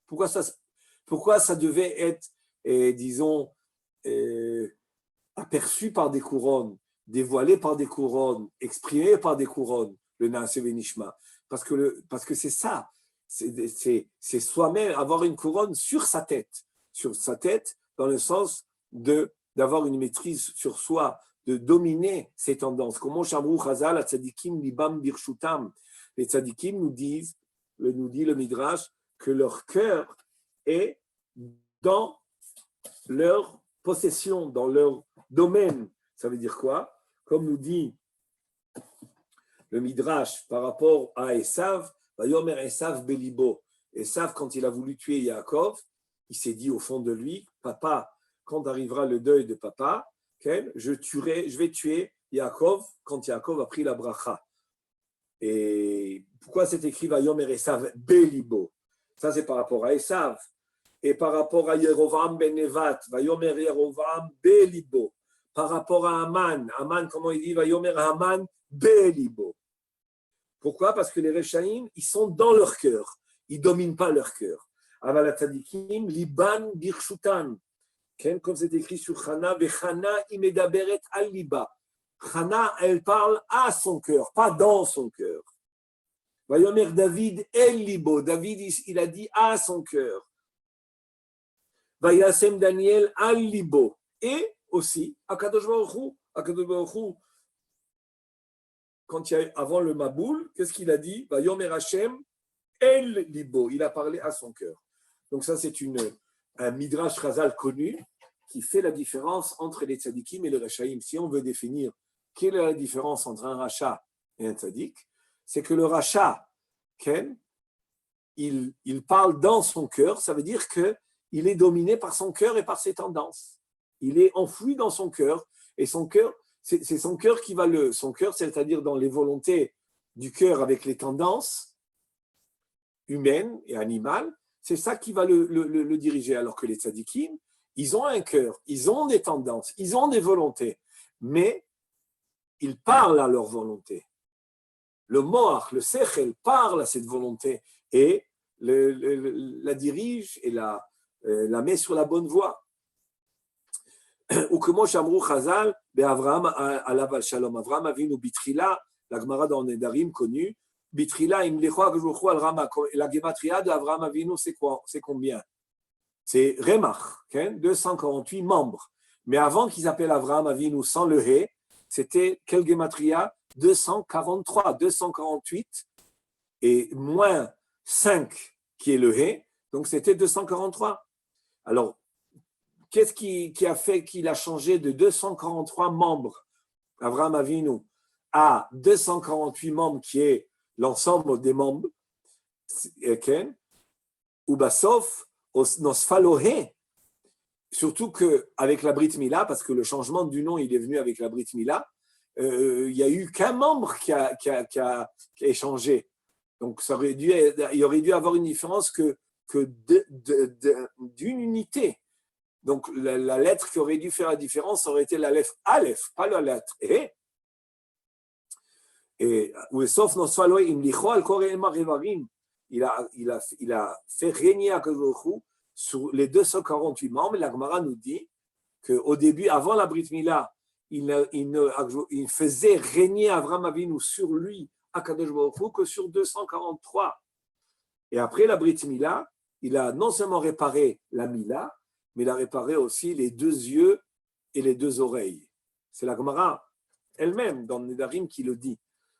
S1: Pourquoi ça devait être, disons, aperçu par des couronnes, dévoilé par des couronnes, exprimé par des couronnes, le Naaseh Nishma? Parce que c'est ça, c'est soi-même avoir une couronne sur sa tête dans le sens d'avoir une maîtrise sur soi, de dominer ses tendances. Comment Shamru Chazal, Tzadikim Libam Birshutam, les Tzadikim nous dit le Midrash, que leur cœur est dans leur possession, dans leur domaine. Ça veut dire quoi? comme nous dit le Midrash par rapport à Esav, Vayomer Esav Belibo. Esav, quand il a voulu tuer Yaakov, il s'est dit au fond de lui, papa, quand arrivera le deuil de papa, je vais tuer Yaakov quand Yaakov a pris la bracha. Et pourquoi c'est écrit Vayomer Esav Belibo? Ça, c'est par rapport à Esav. Et par rapport à Yerovam ben Nevat, Vayomer Yerovam Belibo. Par rapport à Aman, comment il dit Vayomer Aman Belibo. Pourquoi? Parce que les Rechaïm, ils sont dans leur cœur. Ils ne dominent pas leur cœur. Aval Tzadikim, Liban Birshutan. Comme c'est écrit sur Chana, Vechana imedaberet al liba. Chana, elle parle à son cœur, pas dans son cœur. Vayomer David el libo. David, il a dit à son cœur. Vayasem Daniel al libo. Et aussi, Akadosh Baruch Hu, quand il y a avant le Maboul, qu'est-ce qu'il a dit? Vayomer Hashem el libo. Il a parlé à son cœur. Donc ça, c'est un Midrash Chazal connu qui fait la différence entre les tzadikim et les Rechaïm. Si on veut définir quelle est la différence entre un Racha et un tzadik, c'est que le Racha, il parle dans son cœur, ça veut dire qu'il est dominé par son cœur et par ses tendances. Il est enfoui dans son cœur, et son cœur, c'est son cœur qui va son cœur, c'est-à-dire dans les volontés du cœur avec les tendances humaines et animales, c'est ça qui va le diriger. Alors que les tzadikim, ils ont un cœur, ils ont des tendances, ils ont des volontés, mais ils parlent à leur volonté. Le moach, le sechel parle à cette volonté et la dirige et la met sur la bonne voie. Ou comme Shamrou Chazal, Avraham alav shalom. Avraham avinu bitrila, la Gemara dans Nedarim connue. Bitrila imlecho akashbuchu al Rama. La gematria de Avraham avinu, c'est quoi? C'est combien? C'est Remach, 248 membres. Mais avant qu'ils appellent Avraham avinu sans le He, c'était quelle gematria? 243, 248 et moins 5 qui est le He, donc c'était 243. Alors, qu'est-ce qui a fait qu'il a changé de 243 membres, Avraham Avinu, à 248 membres, qui est l'ensemble des membres, ou Bassof, Nosfalohe, surtout qu'avec la Brit Mila, parce que le changement du nom, il est venu avec la Brit Mila, il n'y a eu qu'un membre qui a échangé. Donc, il aurait dû avoir une différence que d'une unité. Donc, la lettre qui aurait dû faire la différence aurait été la lettre Aleph, pas la lettre E. Et sauf il a fait régner à Kadoshou sur les 248 membres. La Gemara nous dit qu'au début, avant la Brit Mila, il faisait régner Avraham Avinu sur lui à Kadosh Baruch Hu que sur 243. Et après la Brit Mila, il a non seulement réparé la Mila, mais il a réparé aussi les 2 yeux et les 2 oreilles. C'est la Gemara elle-même dans le Nedarim qui le dit.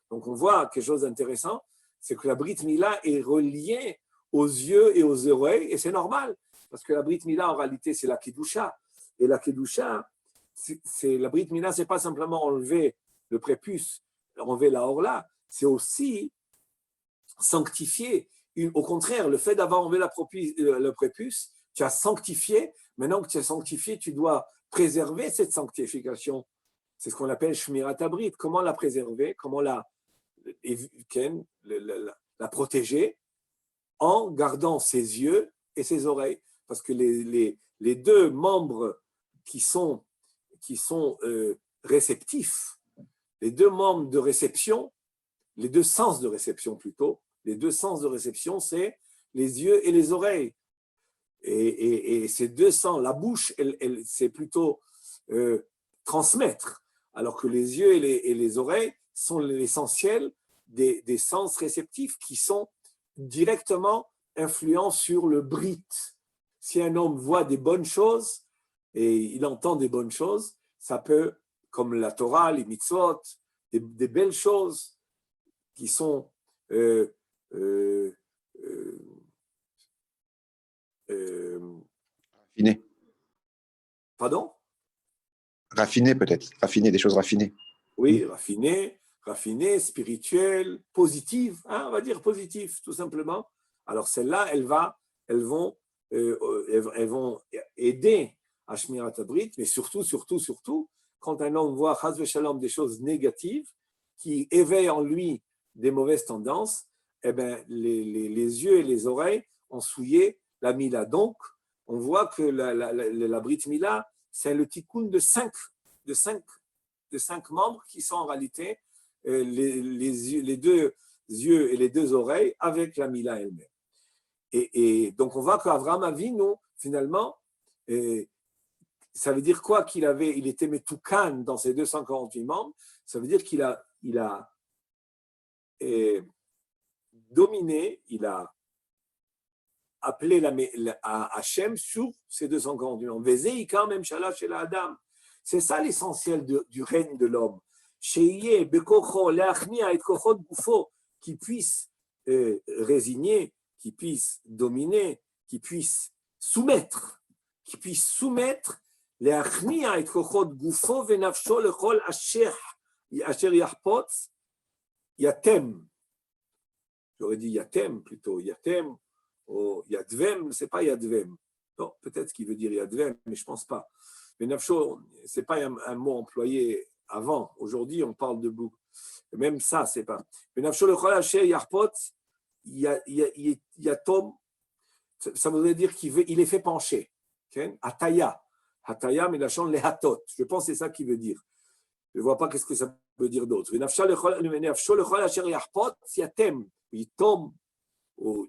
S1: Donc on voit quelque chose d'intéressant, c'est que la Brit Mila est reliée aux yeux et aux oreilles, et c'est normal, parce que la Brit Mila en réalité c'est la Kedusha. Et la Kedusha, la Brit Mila, c'est pas simplement enlever le prépuce, enlever la orla, c'est aussi sanctifier. Au contraire, le fait d'avoir enlevé le prépuce, tu as sanctifié. Maintenant que tu as sanctifié, tu dois préserver cette sanctification. C'est ce qu'on appelle Shmirat Habrit. Comment la préserver? Comment la protéger? En gardant ses yeux et ses oreilles. Parce que les 2 membres qui sont réceptifs, les 2 membres de réception, les 2 sens de réception plutôt, les 2 sens de réception, c'est les yeux et les oreilles. Et ces 2 sens, la bouche, c'est plutôt transmettre, alors que les yeux et les oreilles sont l'essentiel des sens réceptifs qui sont directement influents sur le brit. Si un homme voit des bonnes choses et il entend des bonnes choses, ça peut, comme la Torah, les mitzvot, des belles choses qui sont
S4: Raffiné.
S1: pardon?
S4: Raffiné peut-être. Raffiné, des choses raffinées.
S1: Oui, raffinée, spirituelle, positive, hein, on va dire positive, tout simplement. Alors celles-là, elles vont aider à Shmirat Habrit, mais surtout, quand un homme voit Chas v'Shalom des choses négatives qui éveillent en lui des mauvaises tendances, eh ben, les yeux et les oreilles ont souillé la Mila. Donc, on voit que la Brit Mila, c'est le tikkun de cinq membres qui sont en réalité les deux yeux et les deux oreilles avec la Mila elle-même. Et donc, on voit qu'Avraham Avinu, finalement, ça veut dire quoi il était Metoukan dans ses 248 membres. Ça veut dire qu'il a dominé, il a appelé à Hachem sur ces 248 membres. Vezéika même Shala chez la Adam. C'est ça l'essentiel du règne de l'homme. Sheyeh bekocho leachnia et kochot gufo, qui puisse résigner, qui puisse dominer, qui puisse soumettre leachnia et kochot gufo venafsho lechol asher yahpotz yatem. J'aurais dit yatem plutôt, yatem, ou yadvem, c'est pas yadvem. Non, peut-être qu'il veut dire yadvem, mais je pense pas. Mais nafsho, c'est pas un mot employé avant. Aujourd'hui, on parle de bouc. Même ça, c'est pas. Mais nafsho lechol asher yahpotz yatom, ça voudrait dire qu'il est fait pencher. Hataya, mais la chambre les hatot. Je pense que c'est ça qu'il veut dire. Je ne vois pas qu'est-ce que ça veut dire d'autre. Il tombe,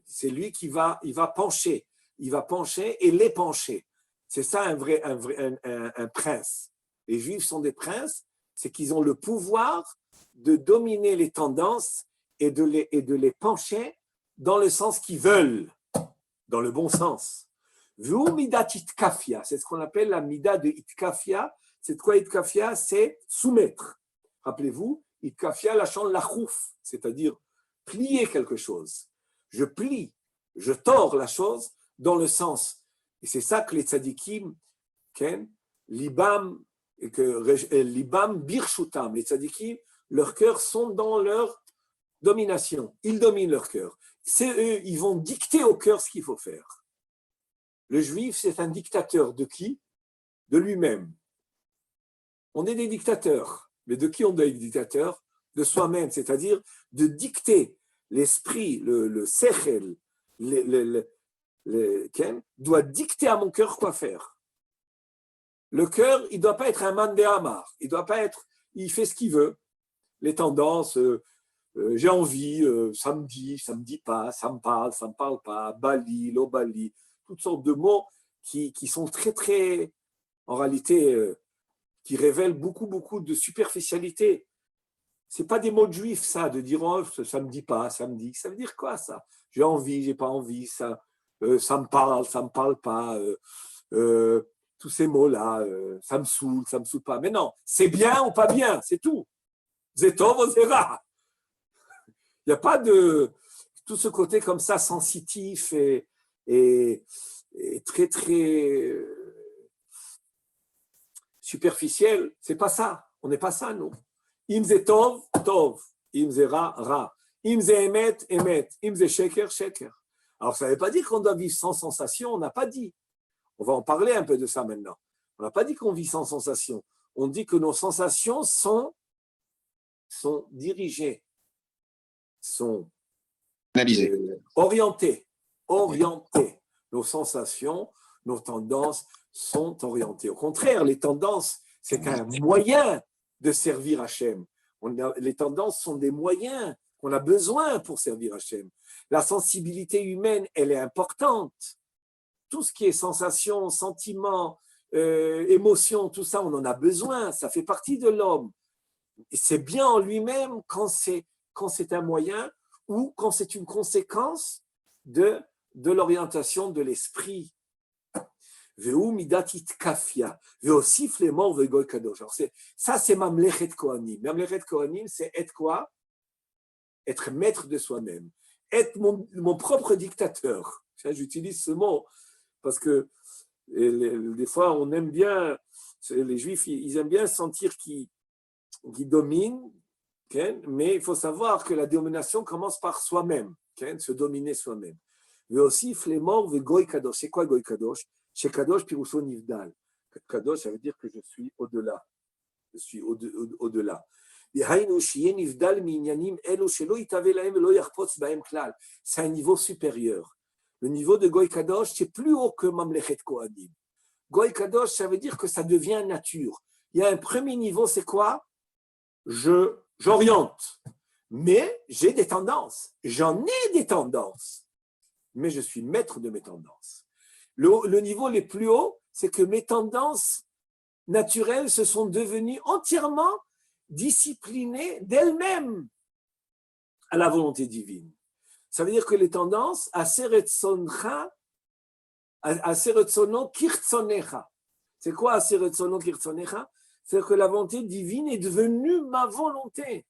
S1: c'est lui qui va pencher. Il va pencher et les pencher. C'est ça un prince. Les Juifs sont des princes, c'est qu'ils ont le pouvoir de dominer les tendances et de les pencher dans le sens qu'ils veulent, dans le bon sens. C'est ce qu'on appelle la mida de itkafia. C'est quoi itkafia? C'est soumettre. Rappelez-vous, itkafia lachon lachouf, c'est-à-dire plier quelque chose. Je plie, je tords la chose dans le sens. Et c'est ça que les tzadikim, libam birshutam, les tzadikim, leurs cœurs sont dans leur domination. Ils dominent leur cœur. C'est eux, ils vont dicter au cœur ce qu'il faut faire. Le juif, c'est un dictateur de qui? De lui-même. On est des dictateurs. Mais de qui on est des dictateurs? De soi-même, c'est-à-dire de dicter l'esprit, le sechel, doit dicter à mon cœur quoi faire. Le cœur, il ne doit pas être un man de hamar. Il doit pas être, il fait ce qu'il veut. Les tendances, j'ai envie, ça me dit pas, ça me parle pas, bali, lo bali, toutes sortes de mots qui sont très, très, en réalité, qui révèlent beaucoup de superficialité. Ce n'est pas des mots de juifs, ça, de dire oh, ça me dit pas, ça me dit. Ça veut dire quoi, ça? J'ai envie, j'ai pas envie, ça me parle pas, tous ces mots-là, ça me saoule pas. Mais non, c'est bien ou pas bien, c'est tout. Zetov ou zera. Il n'y a pas de tout ce côté comme ça sensitif et très, très superficiel. C'est pas ça. On n'est pas ça, nous. Im ze tov, tov. Im ze ra, ra. Im ze emet, emet. Im ze sheker, sheker. Alors, ça ne veut pas dire qu'on doit vivre sans sensation. On n'a pas dit. On va en parler un peu de ça maintenant. On n'a pas dit qu'on vit sans sensation. On dit que nos sensations sont dirigées, sont orientées. Nos sensations, nos tendances sont orientées. Au contraire, les tendances, c'est un moyen de servir Hachem. Les tendances sont des moyens qu'on a besoin pour servir Hachem. La sensibilité humaine, elle est importante. Tout ce qui est sensation, sentiment, émotion, tout ça, on en a besoin. Ça fait partie de l'homme. Et c'est bien en lui-même quand c'est un moyen ou quand c'est une conséquence de l'orientation de l'esprit. Ça, c'est Mamlechet Kohanim. Mamlechet Kohanim, c'est être quoi? Être maître de soi-même. Être mon propre dictateur. J'utilise ce mot parce que des fois, on aime bien, les Juifs, ils aiment bien sentir qu'ils qui domine, mais il faut savoir que la domination commence par soi-même, se dominer soi-même. Mais aussi, flémor ve goy kadosh. C'est quoi goy kadosh? Chez kadosh, pirouso nivdal. Kadosh, ça veut dire que je suis au-delà. Je suis au-delà. C'est un niveau supérieur. Le niveau de goy kadosh, c'est plus haut que mamlechet kohanim. Goy kadosh, ça veut dire que ça devient nature. Il y a un premier niveau, c'est quoi? J'oriente, mais j'ai des tendances. J'en ai des tendances, mais je suis maître de mes tendances. Le niveau le plus haut, c'est que mes tendances naturelles se sont devenues entièrement disciplinées d'elles-mêmes à la volonté divine. Ça veut dire que les tendances, aseretsono kirtsonecha. C'est quoi aseretsono kirtsonecha? C'est-à-dire que la volonté divine est devenue ma volonté.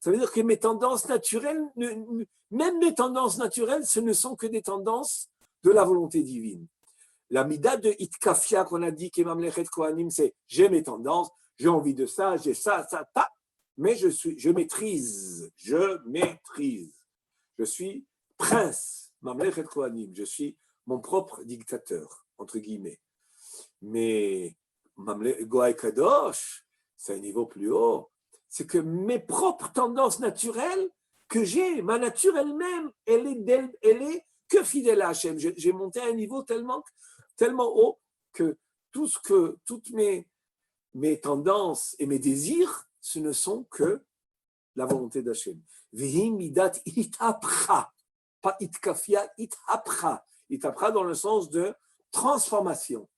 S1: Ça veut dire que mes tendances naturelles, même mes tendances naturelles, ce ne sont que des tendances de la volonté divine. La mida de Itkafia qu'on a dit, Kemamlechet Kohanim, c'est j'ai mes tendances, j'ai envie de ça, j'ai ça, mais je maîtrise. Je suis prince, Mamlechet Kohanim, je suis mon propre dictateur, entre guillemets. Mais Goy Kadosh, c'est un niveau plus haut. C'est que mes propres tendances naturelles que j'ai, ma nature elle-même, elle est que fidèle à Hachem. J'ai monté à un niveau tellement haut que toutes mes tendances et mes désirs, ce ne sont que la volonté d'Hachem. Vehi midat itapcha, pas itkafia, itapcha. Itapcha dans le sens de transformation.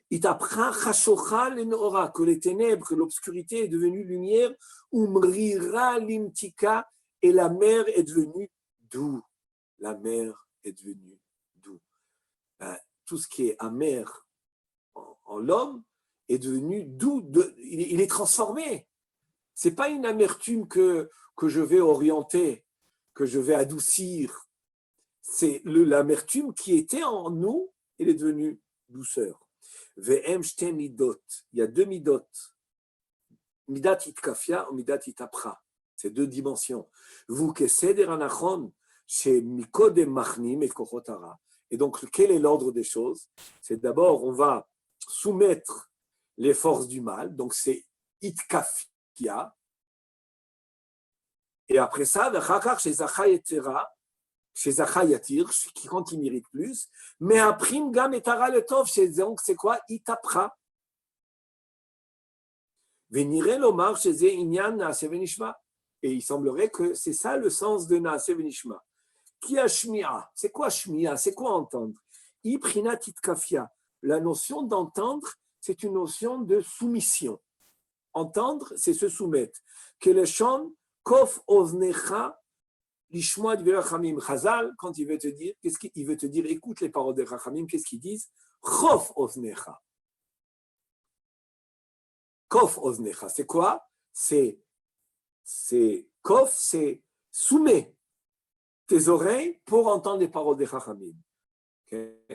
S1: Itapcha chashocha lenora, que les ténèbres, que l'obscurité est devenue lumière, umrira limtika, et la mer est devenue doux. La mer est devenue doux. Tout ce qui est amer en l'homme est devenu doux, il est transformé. Ce n'est pas une amertume que je vais orienter, que je vais adoucir. C'est l'amertume qui était en nous, elle est devenue douceur. Ve'em shte midot. Il y a deux midot. Midat itkafia ou midat itapcha. C'est deux dimensions. Vous que seder anachon, chez mikodem machnim et kochotara. Et donc, quel est l'ordre des choses? C'est d'abord, on va soumettre les forces du mal, donc c'est itkafia. Et après ça, chez Zachayatir, quand il mérite plus, mais après, gam etara le tov, donc c'est quoi? Itapcha. Venire l'omar chez Inyan Naase Venishma. Et il semblerait que c'est ça le sens de Naase Venishma. Qui a shmi'a? C'est quoi shmi'a? C'est quoi entendre? Iprinat itkafia. La notion d'entendre, c'est une notion de soumission. Entendre, c'est se soumettre. Que le chant kof oznecha lishmoa dvei rachamim. Chazal, quand il veut te dire, qu'est-ce qu'il veut te dire? Écoute les paroles des rachamim. Qu'est-ce qu'ils disent? Chof oznecha. Kof oznecha. C'est quoi? C'est kof, c'est soumet tes oreilles pour entendre les paroles des Chachamim. Qu'est-ce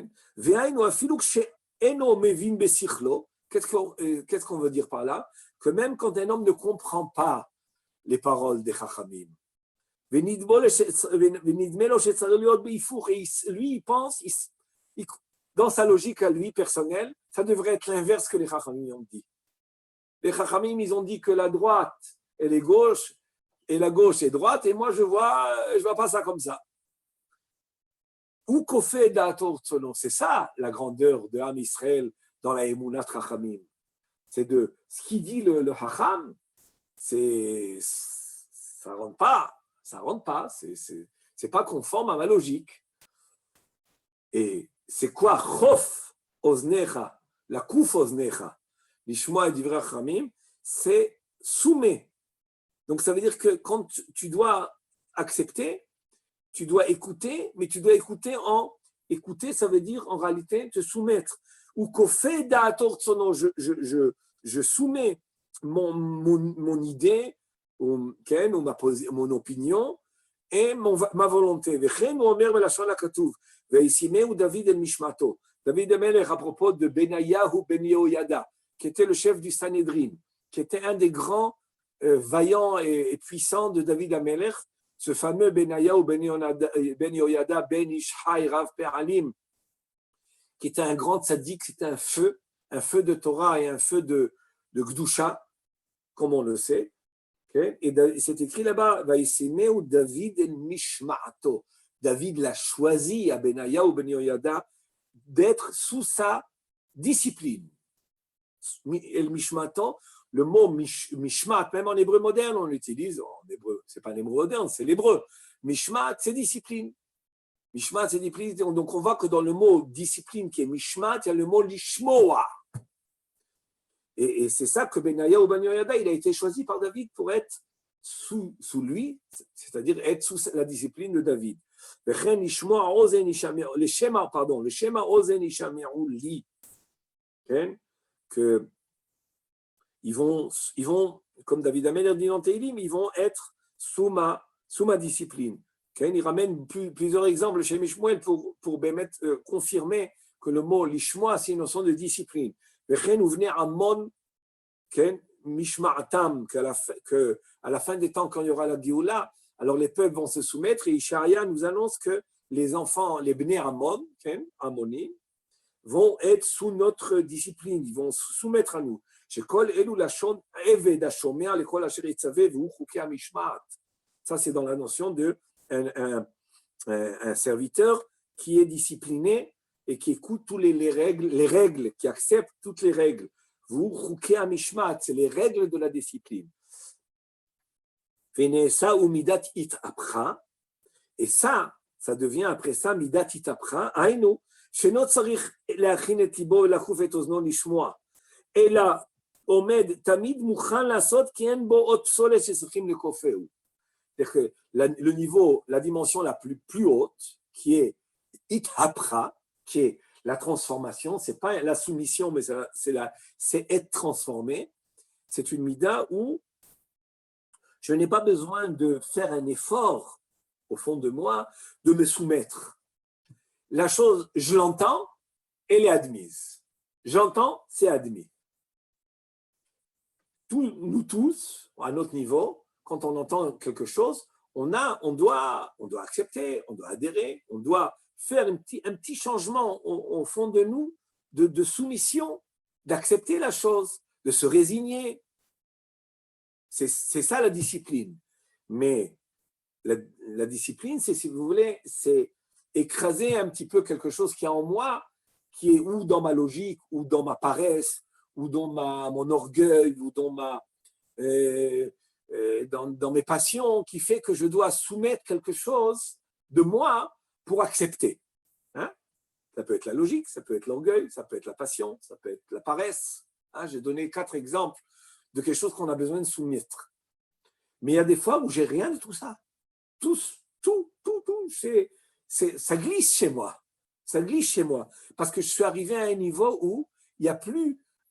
S1: qu'on veut dire par là? Que même quand un homme ne comprend pas les paroles des Chachamim, lui, il pense, dans sa logique à lui personnelle, ça devrait être l'inverse que les Chachamim ont dit. Les Chachamim, ils ont dit que la droite, elle est gauche, et la gauche est droite, et moi je vois pas ça comme ça. Ou kofé da'ator tzono, c'est ça la grandeur de Am Israël dans la Emunat Chachamim. C'est de ce qui dit le Chacham, ça rentre pas, c'est pas conforme à ma logique. Et c'est quoi chof oznecha, la kouf oznecha, lishmoa et divrei Chachamim, c'est soumet. Donc, ça veut dire que quand tu dois accepter, tu dois écouter, mais tu dois écouter écouter, ça veut dire en réalité te soumettre. Ou qu'au fait d'Ator Tsono, je soumets mon idée, ou mon opinion, et ma volonté. David Amelech, à propos de Benayahu Ben Yehoyada, qui était le chef du Sanhédrin, qui était un des grands vaillants et puissants de David Amelech, ce fameux Benaya ou Ben Yoyada Ben Ishai Rav Pe'alim, qui était un grand tzaddik, c'était un feu de Torah et un feu de Gdusha, comme on le sait. Okay? Et c'est écrit là-bas, ou David el Mishma'ato. David l'a choisi à Benaya ou Ben Yoyada d'être sous sa discipline. El Mishma'ato, le mot Mishmat, même en hébreu moderne, on l'utilise, en hébreu, c'est pas l'hébreu moderne, c'est l'hébreu. Mishmat, c'est discipline. Mishmat, c'est discipline. Donc, on voit que dans le mot discipline qui est Mishmat, il y a le mot Lishmoa. Et c'est ça que Benaya ou Ben Yoyada, il a été choisi par David pour être sous lui, c'est-à-dire être sous la discipline de David. Le Shema Ozen Ishameru Li. Que ils vont, comme David Amelech dit dans Teilim, ils vont être sous ma discipline. Il ramène plusieurs exemples chez Mishmuel pour confirmer que le mot lishmoa, c'est une notion de discipline. Vous venez à Mon, Mishma'atam, qu'à la fin des temps, quand il y aura la Géoula, alors les peuples vont se soumettre et Isharia nous annonce que les enfants, les Bnei Amon, Ammonim, vont être sous notre discipline, ils vont se soumettre à nous. Ça, c'est dans la notion de un serviteur qui est discipliné et qui écoute toutes les règles, qui accepte toutes les règles. C'est les règles de la discipline. Et ça devient après ça midat itapra. Aïnou. שלא צריך להכין את ליבו ולחוף את אוזנו לשמוע, אלא עומד תמיד מוכן לעשות כי אין בו עוד פסולת שצריכים לכופהו. Le niveau, la dimension la plus haute, qui est ithapra, qui est la transformation, c'est pas la soumission, mais c'est être transformé. C'est une mida où je n'ai pas besoin de faire un effort au fond de moi, de me soumettre. La chose, je l'entends, elle est admise. J'entends, c'est admis. Nous tous, à notre niveau, quand on entend quelque chose, on doit accepter, on doit adhérer, on doit faire un petit changement au fond de nous, de soumission, d'accepter la chose, de se résigner. C'est ça la discipline. Mais la discipline, c'est, si vous voulez, c'est écraser un petit peu quelque chose qui est en moi, qui est ou dans ma logique, ou dans ma paresse, ou dans mon orgueil, ou dans dans mes passions, qui fait que je dois soumettre quelque chose de moi pour accepter. Hein? Ça peut être la logique, ça peut être l'orgueil, ça peut être la passion, ça peut être la paresse. Hein? J'ai donné 4 exemples de quelque chose qu'on a besoin de soumettre. Mais il y a des fois où j'ai rien de tout ça. Tout, ça glisse chez moi. Ça glisse chez moi. Parce que je suis arrivé à un niveau où il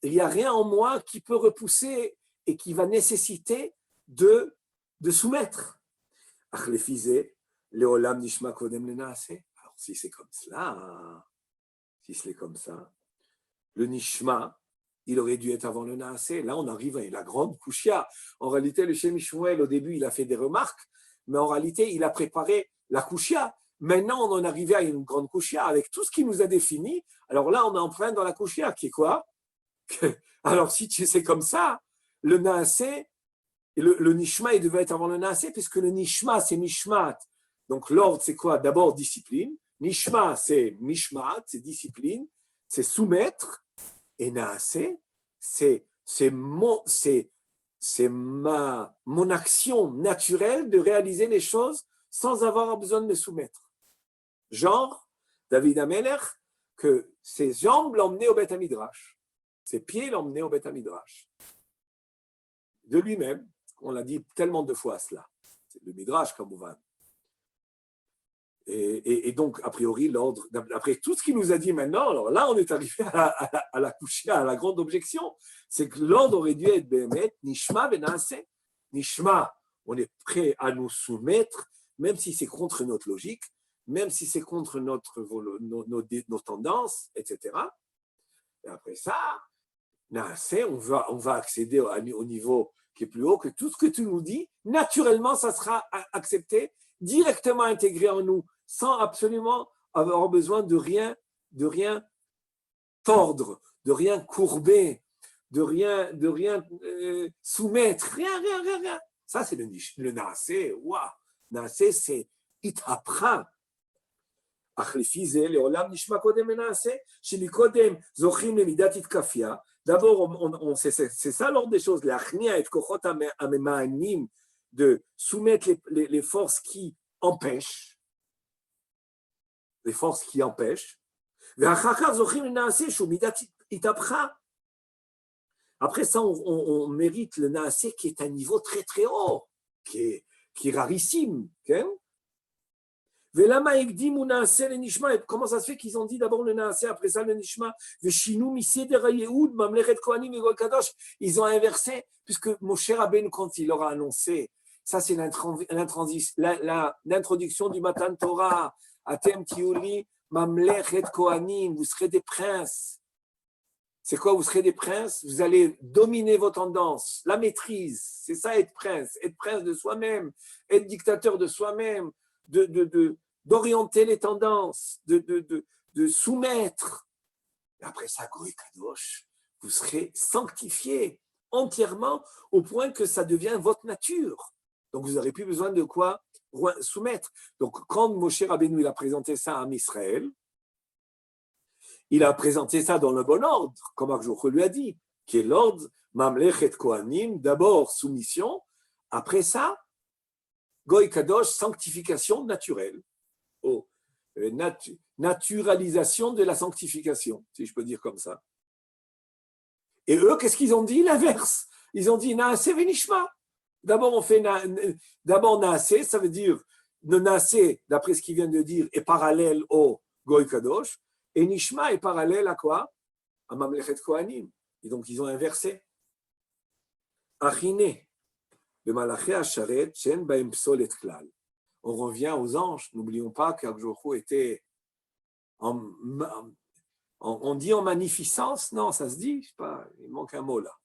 S1: n'y a rien en moi qui peut repousser et qui va nécessiter de soumettre. Alors, si c'est comme cela, si c'est comme ça, le nishma, il aurait dû être avant le naasé. Là, on arrive à la grande kushia. En réalité, le Shem Shmuel, au début, il a fait des remarques, mais en réalité, il a préparé la kushia. Maintenant, on en est arrivé à une grande kushia avec tout ce qui nous a défini. Alors là, on est en plein dans la kushia, qui est quoi? Alors, si c'est comme ça, le naasé, le nishma, il devait être avant le naasé, puisque le nishma, c'est mishmat. Donc, l'ordre, c'est quoi? D'abord, discipline. Nishma, c'est mishmat, c'est discipline, c'est soumettre. Et naasé, c'est mon action naturelle de réaliser les choses sans avoir besoin de me soumettre. Genre, David Amelech, que ses jambes l'emmenaient au Beth Midrash, ses pieds l'emmenaient au Beth Midrash. De lui-même, on l'a dit tellement de fois cela. C'est le Midrash, comme on va. Et donc, a priori, l'ordre, après tout ce qu'il nous a dit maintenant, alors là, on est arrivé à la kushia, à la grande objection, c'est que l'ordre aurait dû être Behemet, Nishma Benaase. Nishma, on est prêt à nous soumettre, même si c'est contre notre logique, même si c'est contre nos tendances, etc. Et après ça, Naaseh, on va accéder au niveau qui est plus haut, que tout ce que tu nous dis, naturellement, ça sera accepté, directement intégré en nous, sans absolument avoir besoin de rien tordre, de rien courber, de rien soumettre, rien. Ça, c'est le Naaseh. Waouh! Naaseh, c'est Itapra. אך לפי זה לעולם נשמע קודם ונעשה, שמקודם זוכים למידת התקפיה. D'abord, c'est ça l'ordre des choses, להכניע את כוחות הממאנים, de soumettre les forces qui empêchent, ואחר כך זוכים לנעשה שהוא מידת התהפכה. Après ça, on mérite le naaseh qui est un niveau très très haut, qui est rarissime, okay? Comment ça se fait qu'ils ont dit d'abord le Naaseh, après ça le Nishma? Ils ont inversé, puisque Moshe Rabbeinu, quand il leur a annoncé, ça c'est l'introduction du Matan Torah, Atem Tiuli, Mamlechet Kohanim, vous serez des princes. C'est quoi, vous serez des princes? Vous allez dominer vos tendances, la maîtrise, c'est ça être prince de soi-même, être dictateur de soi-même, d'orienter les tendances, de soumettre. Et après ça, Goy Kadosh, vous serez sanctifié entièrement au point que ça devient votre nature. Donc vous n'aurez plus besoin de quoi soumettre. Donc quand Moshe Rabbeinu il a présenté ça à Israël, il a présenté ça dans le bon ordre, comme Akjouch lui a dit, qui est l'ordre Mamlechet Kohanim, d'abord soumission, après ça, Goy Kadosh, sanctification naturelle, naturalisation de la sanctification, si je peux dire comme ça. Et eux, qu'est-ce qu'ils ont dit? L'inverse. Ils ont dit Naaseh venishma. D'abord, on fait Naaseh, ça veut dire le Naaseh, d'après ce qu'il vient de dire, est parallèle au Goy Kadosh, et Nishma est parallèle à quoi? À Mamlechet Kohanim. Et donc, ils ont inversé. Achine. On revient aux anges. N'oublions pas qu'Akjouch était on dit en magnificence, non, ça se dit, je sais pas, il manque un mot là.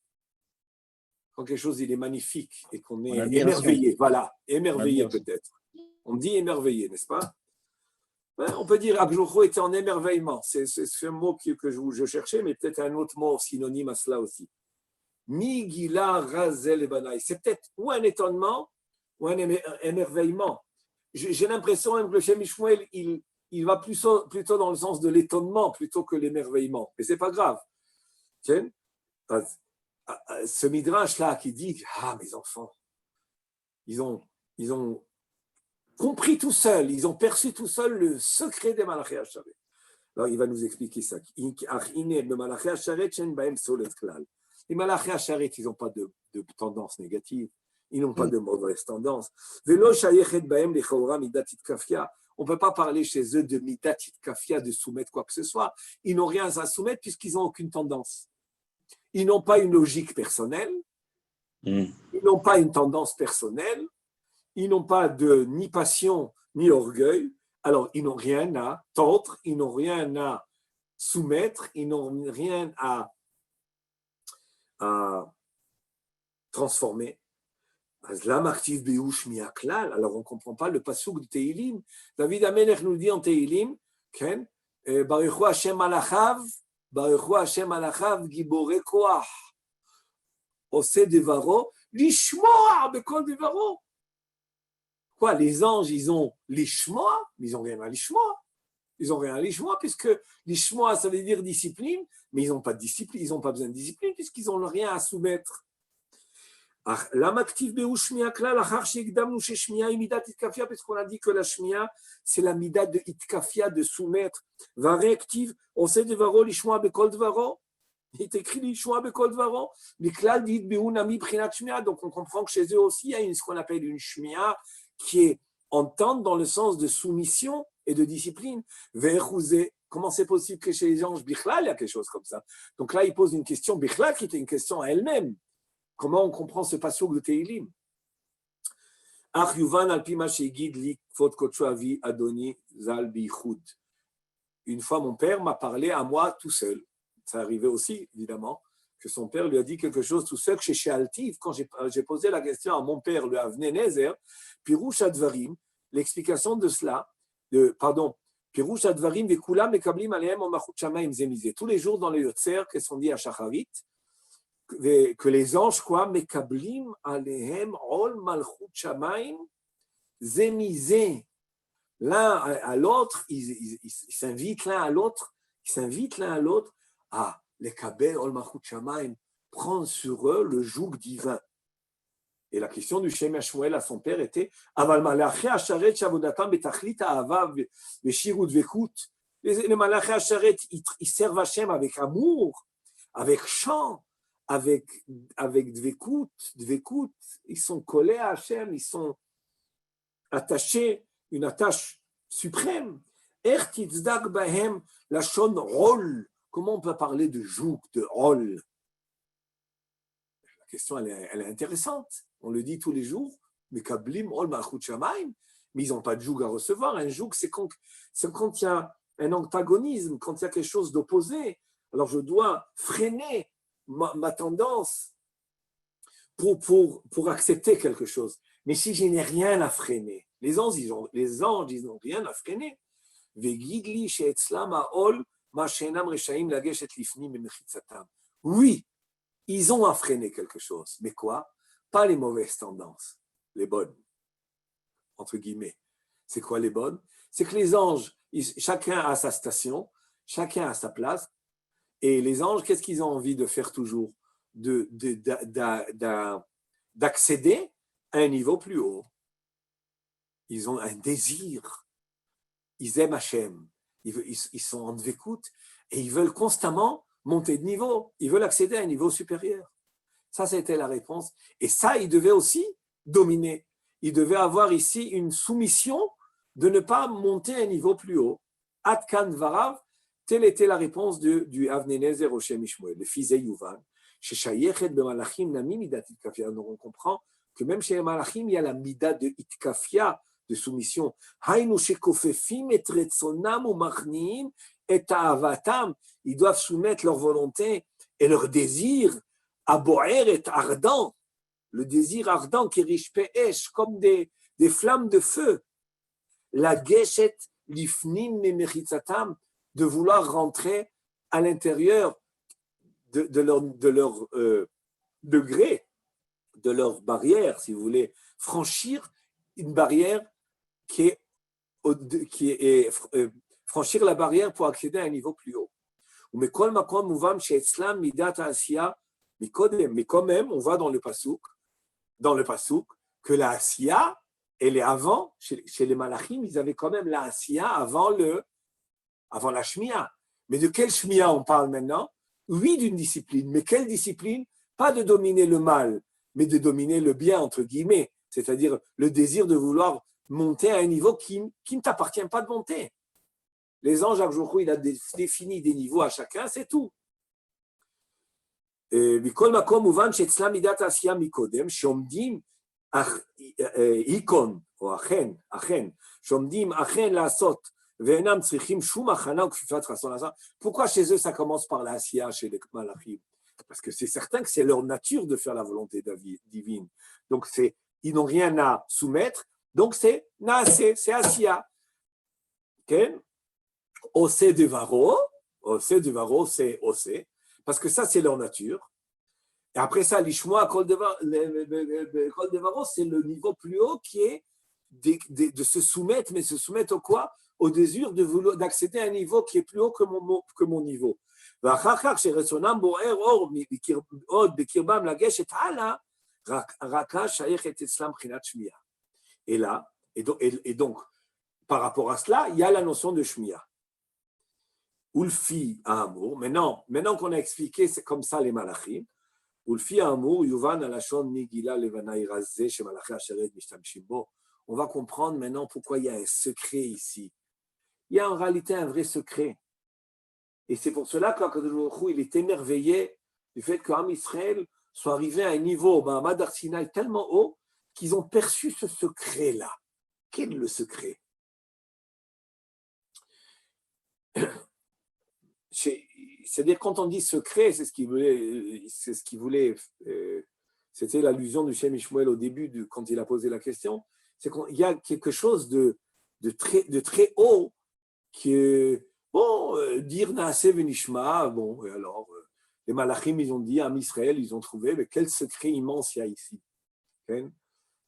S1: Quand quelque chose il est magnifique et qu'on est émerveillé, voilà, émerveillé peut-être. On dit émerveillé, n'est-ce pas? On peut dire Akjouch était en émerveillement. C'est un mot que je cherchais, mais peut-être un autre mot synonyme à cela aussi. Migila Razel et Banaï. C'est peut-être ou un étonnement ou un émerveillement. J'ai l'impression même que le Shem Ishmael, il va plutôt dans le sens de l'étonnement plutôt que l'émerveillement. Mais ce n'est pas grave. Ce midrash-là qui dit ah, mes enfants, ils ont compris tout seuls, ils ont perçu tout seuls le secret des Malachi Hasharet. Alors il va nous expliquer ça. Les Malachi Hasharet, ils n'ont pas de tendance négative, ils n'ont pas de mauvaise tendance. On ne peut pas parler chez eux de midat itkafia, de soumettre quoi que ce soit. Ils n'ont rien à soumettre puisqu'ils n'ont aucune tendance. Ils n'ont pas une logique personnelle, ils n'ont pas une tendance personnelle, ils n'ont pas ni passion ni orgueil. Alors, ils n'ont rien à tordre, ils n'ont rien à soumettre, ils n'ont rien à transformer. Alors, on ne comprend pas le pasuk de Tehilim. David Amelech nous dit en Tehilim, Baruchu Hashem alachav, gibore koach, ose devaro, lishmoa bekol devaro. Quoi, les anges, ils ont lishmoa, mais ils n'ont rien à lishmoa. Ils n'ont rien à lishmoa, puisque lishmoa, ça veut dire discipline, mais ils n'ont pas de discipline, ils n'ont pas besoin de discipline, puisqu'ils n'ont rien à soumettre. Parce qu'on a dit que la shmiya, c'est la mida de itkafia, de soumettre. On sait devaro lishmoa bekol devaro. Il est écrit lishmoa bekol devaro. Miklal dit beunami prinat shmiya. Donc on comprend que chez eux aussi, il y a ce qu'on appelle une shmiya qui est entente dans le sens de soumission et de discipline. Comment c'est possible que chez les anges, Bichlal, il y a quelque chose comme ça? Donc là, il pose une question, Bichlal, qui était une question à elle-même. Comment on comprend ce passouk de Tehilim? Une fois, mon père m'a parlé à moi tout seul. Ça arrivait aussi, évidemment. que son père lui a dit quelque chose tout seul, chez Altiv, quand j'ai posé la question à mon père, le Avnei Nezer, Pirouch Advarim, l'explication de cela, Pirouch Advarim vekulam mekablim alehem o malchut shamayim zemizeh. Tous les jours dans le Yotzer, qu'est-ce qu'on dit à Shacharit, que les anges, quoi, mekablim alehem ol malchut shamayim zemizeh. L'un à l'autre, ils s'invitent l'un à l'autre, à les kabel ol malchut shamayim, prendre sur eux le joug divin. Et la question du Shem Shmuel à son père était Aval malachi asharet shavodatam betachlit ahava veshirut vekut. Les malachi asharet, ils servent Hashem avec amour, avec chant, avec dvekut. Ils sont collés à Hashem, ils sont attachés, une attache suprême. Er tizdak bahem lashon rol. Comment on peut parler de joug, de rol? La question, elle est intéressante. On le dit tous les jours, mais kablim ol malchut shamayim, mais ils n'ont pas de joug à recevoir. Un joug, c'est quand il y a un antagonisme, quand il y a quelque chose d'opposé. Alors je dois freiner ma tendance pour accepter quelque chose. Mais si je n'ai rien à freiner, les anges, ils n'ont rien à freiner. Vegidli she'etzlam ha'ol ma she'enam reshaim lageshet lifnim memechitzatam. Oui, ils ont à freiner quelque chose. Mais quoi? Pas les mauvaises tendances, les bonnes, entre guillemets. C'est quoi les bonnes? C'est que les anges, chacun a sa station, chacun a sa place. Et les anges, qu'est-ce qu'ils ont envie de faire toujours? D'accéder à un niveau plus haut. Ils ont un désir. Ils aiment Hachem. Ils sont en dvékout et ils veulent constamment monter de niveau. Ils veulent accéder à un niveau supérieur. Ça, c'était la réponse. Et ça, ils devaient aussi dominer. Ils devaient avoir ici une soumission de ne pas monter à un niveau plus haut. Atkan Varav, telle était la réponse du Avnei Nezer au Shem Shmuel, le fils Yuvan. Chez Shayechet be Malachim nami midat itkafia. Donc on comprend que même chez les Malachim, il y a la midat de itkafia, de soumission. Hainu shekofefim et retzonam ou machniim et avatam. Ils doivent soumettre leur volonté et leur désir à boer et ardent. Le désir ardent qui est riche pe'esh, comme des flammes de feu. La geshet lifnim memechitzatam, de vouloir rentrer à l'intérieur de leur degré, de leur barrière, si vous voulez, franchir une barrière franchir la barrière pour accéder à un niveau plus haut. Mais quand même, on voit dans le pasouk que la asiya, elle est avant, chez les malachim, ils avaient quand même la asiya avant la shmiya. Mais de quelle shmiya on parle maintenant? Oui, d'une discipline. Mais quelle discipline? Pas de dominer le mal, mais de dominer le bien, entre guillemets. C'est-à-dire le désir de vouloir monter à un niveau qui ne t'appartient pas de monter. Les anges, il a défini des niveaux à chacun, c'est tout. מכל מקום מובן שאצלם מידת העשייה מקודם, שעומדים איקון, או אכן, שעומדים אכן לעשות, ואינם צריכים שום הכנה או כפיפת חסון לעשות. Pourquoi chez eux ça commence par la asiya chez les malachim? Parce que c'est certain que c'est leur nature de faire la volonté divine. Donc ils n'ont rien à soumettre, donc c'est naaseh, c'est asiya. Okay? Osé de varo, c'est osé. Parce que ça, c'est leur nature. Et après ça, l'ishmoa, kol devaro, c'est le niveau plus haut qui est de se soumettre, mais se soumettre au quoi? Au désir d'accéder à un niveau qui est plus haut que mon niveau. Et donc, par rapport à cela, il y a la notion de shmiya. Ulfi à amour. Maintenant qu'on a expliqué c'est comme ça les malachim, Ulfi à amour, Yuvan alashon nigila levana irazeh chez malachi asheret mishtamshim bo. On va comprendre maintenant pourquoi il y a un secret ici. Il y a en réalité un vrai secret. Et c'est pour cela qu'Akadosh Baruch Hu, il est émerveillé du fait qu'Am Israël soit arrivé à un niveau, Ma'amad Har Sinaï, tellement haut qu'ils ont perçu ce secret-là. Quel est le secret? c'est-à-dire quand on dit secret, c'est ce qu'il voulait, c'était l'allusion du Shem Ishmael au début, quand il a posé la question, c'est qu'il y a quelque chose de très haut qui est, bon, dire Naaseh Venishma, bon, et alors, les Malachim, ils ont dit, à Israël, ils ont trouvé, mais quel secret immense il y a ici. Okay?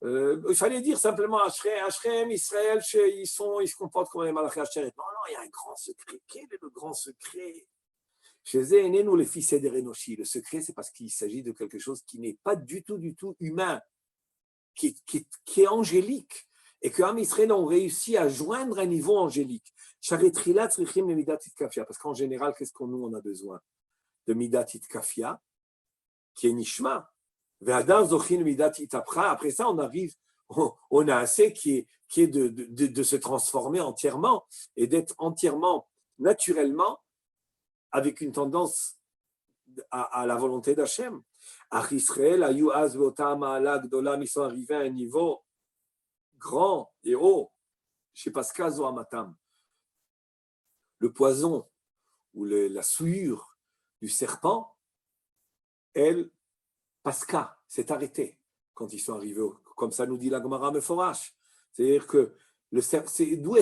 S1: Il fallait dire simplement Ashrem, Israël, ils se comportent comme les Malachim Ashteret. Non, il y a un grand secret. Quel est le grand secret? Chez eux, nous, les fils d'Erenoshi, le secret, c'est parce qu'il s'agit de quelque chose qui n'est pas du tout humain, qui est angélique, et que Am Israël ont réussi à joindre un niveau angélique. Parce qu'en général, qu'est-ce qu'on nous on a besoin? De Midat Itkafia, qui est Nishma. Après ça, on arrive, on a assez qui est de se transformer entièrement et d'être entièrement, naturellement, avec une tendance à la volonté d'Hachem. Israël, ils sont arrivés à un niveau grand et haut. Chez Pascal Zohamatam, le poison ou la souillure du serpent, elle, Pascal, s'est arrêtée quand ils sont arrivés, comme ça nous dit la Gemara Meforash. C'est-à-dire que d'où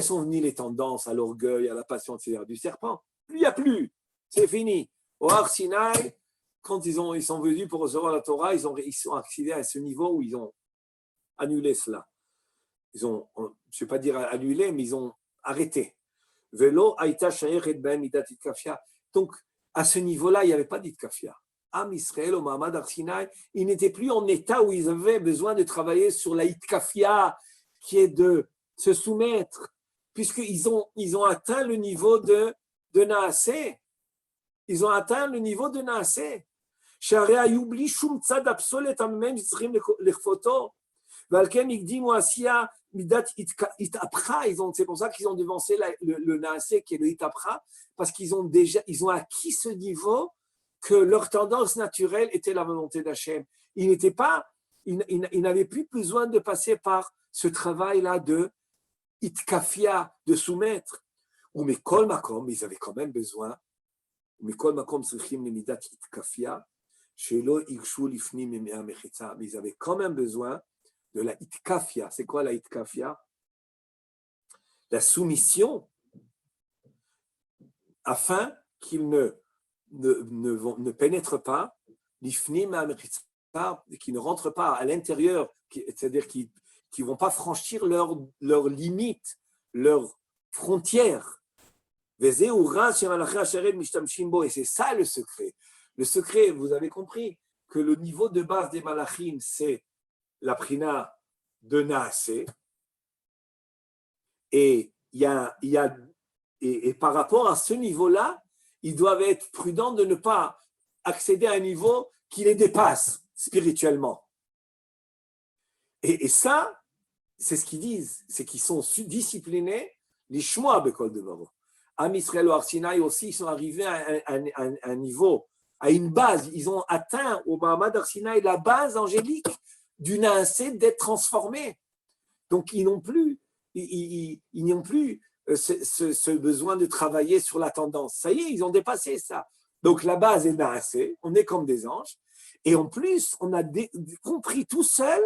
S1: sont venues les tendances à l'orgueil, à la passion, etc. Du serpent? Il n'y a plus, c'est fini. Au Har Sinaï, quand ils sont venus pour recevoir la Torah, ils sont accédés à ce niveau où ils ont annulé cela. Je ne vais pas dire annulé, mais ils ont arrêté. Donc, à ce niveau-là, il n'y avait pas d'itkafia. Am Israël, au Mahamad Har Sinaï, ils n'étaient plus en état où ils avaient besoin de travailler sur la itkafia, qui est de se soumettre, puisqu'ils ont atteint le niveau de Naaseh. Ils ont atteint le niveau de Naaseh. C'est pour ça qu'ils ont devancé le Naaseh qui est le Itapra, parce qu'ils ont acquis ce niveau que leur tendance naturelle était la volonté d'Hachem. Ils n'avaient plus besoin de passer par ce travail-là de Itkafia, de soumettre. Ou mais Kol Makom, ils avaient quand même besoin. Mais ils avaient quand même besoin de la itkafia. C'est quoi la itkafia? La soumission, afin qu'ils ne pénètrent pas l'ifnim ha'mechitza, qu'ils ne rentrent pas à l'intérieur, c'est-à-dire qu'ils ne vont pas franchir leurs limites, leurs frontières. Et c'est ça le secret. Le secret, vous avez compris que le niveau de base des malachim, c'est la prina de Naaseh. Et par rapport à ce niveau-là, ils doivent être prudents de ne pas accéder à un niveau qui les dépasse spirituellement. Et ça, c'est ce qu'ils disent, c'est qu'ils sont disciplinés, les shmoa bekol devaro. Am Israël ou Har Sinaï aussi, ils sont arrivés à un niveau, à une base. Ils ont atteint au Mahamad Har Sinaï la base angélique du Naaseh d'être transformés. Donc, ils n'ont plus ce besoin de travailler sur la tendance. Ça y est, ils ont dépassé ça. Donc, la base est Naaseh, on est comme des anges. Et en plus, on a compris tout seul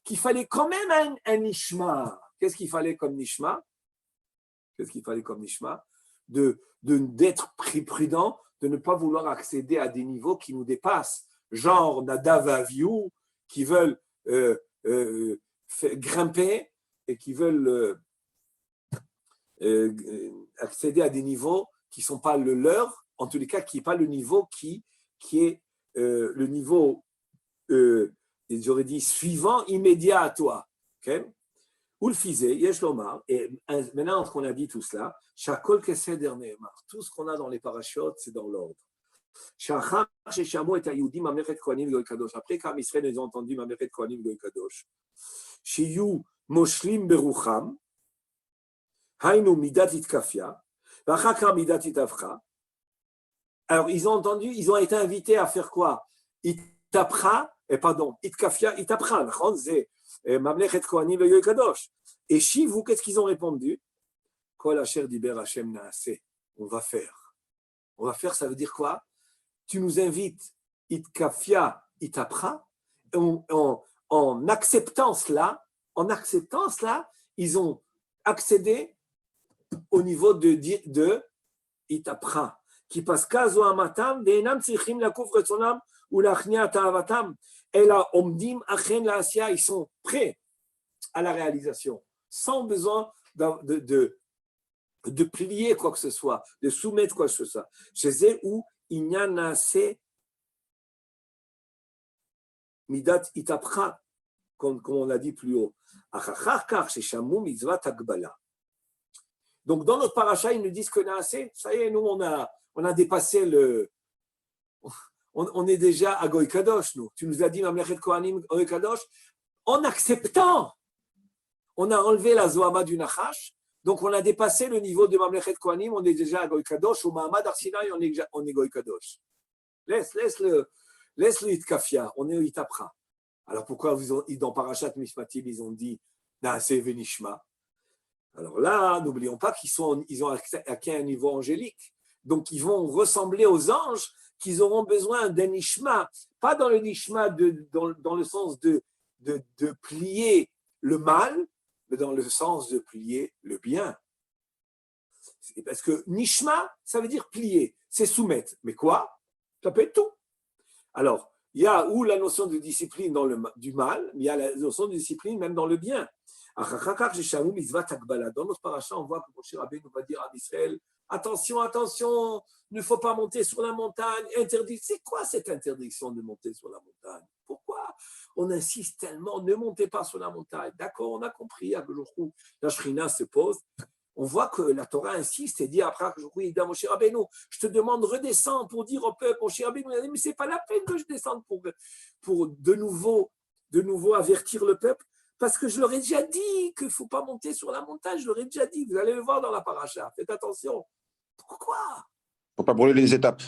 S1: qu'il fallait quand même un nishma. Qu'est-ce qu'il fallait comme nishma? D'être prudent, de ne pas vouloir accéder à des niveaux qui nous dépassent, genre Nadav et Avihu, qui veulent grimper et qui veulent accéder à des niveaux qui ne sont pas le leur, en tous les cas, qui n'est pas le niveau qui est le niveau, j'aurais dit, suivant, immédiat à toi. Okay? Et maintenant qu'on a dit tout cela, tout ce qu'on a dans les parachutes, c'est dans l'ordre. Après, quand Israël les a entendus, Mamlechet Kohanim Goy Kadosh, Shiyu Moshlim Berucham, Hainu Midat Itkafia, Vachakar Midat Itavcha. Alors, ils ont entendu, ils ont été invités à faire quoi? Itkafia, Itapra, c'est Mamlechet Kohanim Goy Kadosh. Et Shivu, qu'est-ce qu'ils ont répondu? Kol Asher Diber Hashem Naaseh, on va faire. On va faire, ça veut dire quoi? Tu nous invites, itkafia, itapra, en acceptant cela, ils ont accédé au niveau de itapra, qui passe kazo amatam, deinam tsichim lakuf retzonam ou lachnia ta'avatam, et la omdim achen la asya, ils sont prêts à la réalisation, sans besoin de plier quoi que ce soit, de soumettre quoi que ce soit. Chez eux où il n'y en a assez midat itapra, comme on l'a dit plus haut. Donc dans notre paracha, ils nous disent qu'on a assez. Ça y est, nous on a dépassé on est déjà à Goy Kadosh, nous. Tu nous as dit Mamlechet Kohanim Goy Kadosh. En acceptant, on a enlevé la Zohama du Nachash. Donc, on a dépassé le niveau de Mamlechet Kohanim, on est déjà à Goy Kadosh, au Mahamad Arsinaï, on est Goy Kadosh. Laisse-le Itkafia, on est au Itapra. Alors, pourquoi dans Parashat Mishpatim, ils ont dit Naaseh Venishma? Alors là, n'oublions pas ils ont acquis un niveau angélique. Donc, ils vont ressembler aux anges qu'ils auront besoin d'un Nishma, pas dans le Nishma dans le sens de plier le mal, mais dans le sens de plier le bien. Parce que nishma, ça veut dire plier, c'est soumettre. Mais quoi? Ça peut être tout. Alors, il y a où la notion de discipline du mal, mais il y a la notion de discipline même dans le bien. Dans notre paracha, on voit que Moshe Rabbeinu va dire à Israël, attention, il ne faut pas monter sur la montagne, interdit. C'est quoi cette interdiction de monter sur la montagne? Pourquoi on insiste tellement, ne montez pas sur la montagne? D'accord, on a compris, à jour la Shrina se pose. On voit que la Torah insiste et dit après, il dit à Moshe Rabbeinu, je te demande, redescends pour dire au peuple. Moshe Rabbeinu a dit, mais ce n'est pas la peine que je descende pour de nouveau avertir le peuple, parce que je leur ai déjà dit qu'il ne faut pas monter sur la montagne, je leur ai déjà dit, vous allez le voir dans la paracha, faites attention. Pourquoi?
S4: Il ne faut pas brûler les étapes.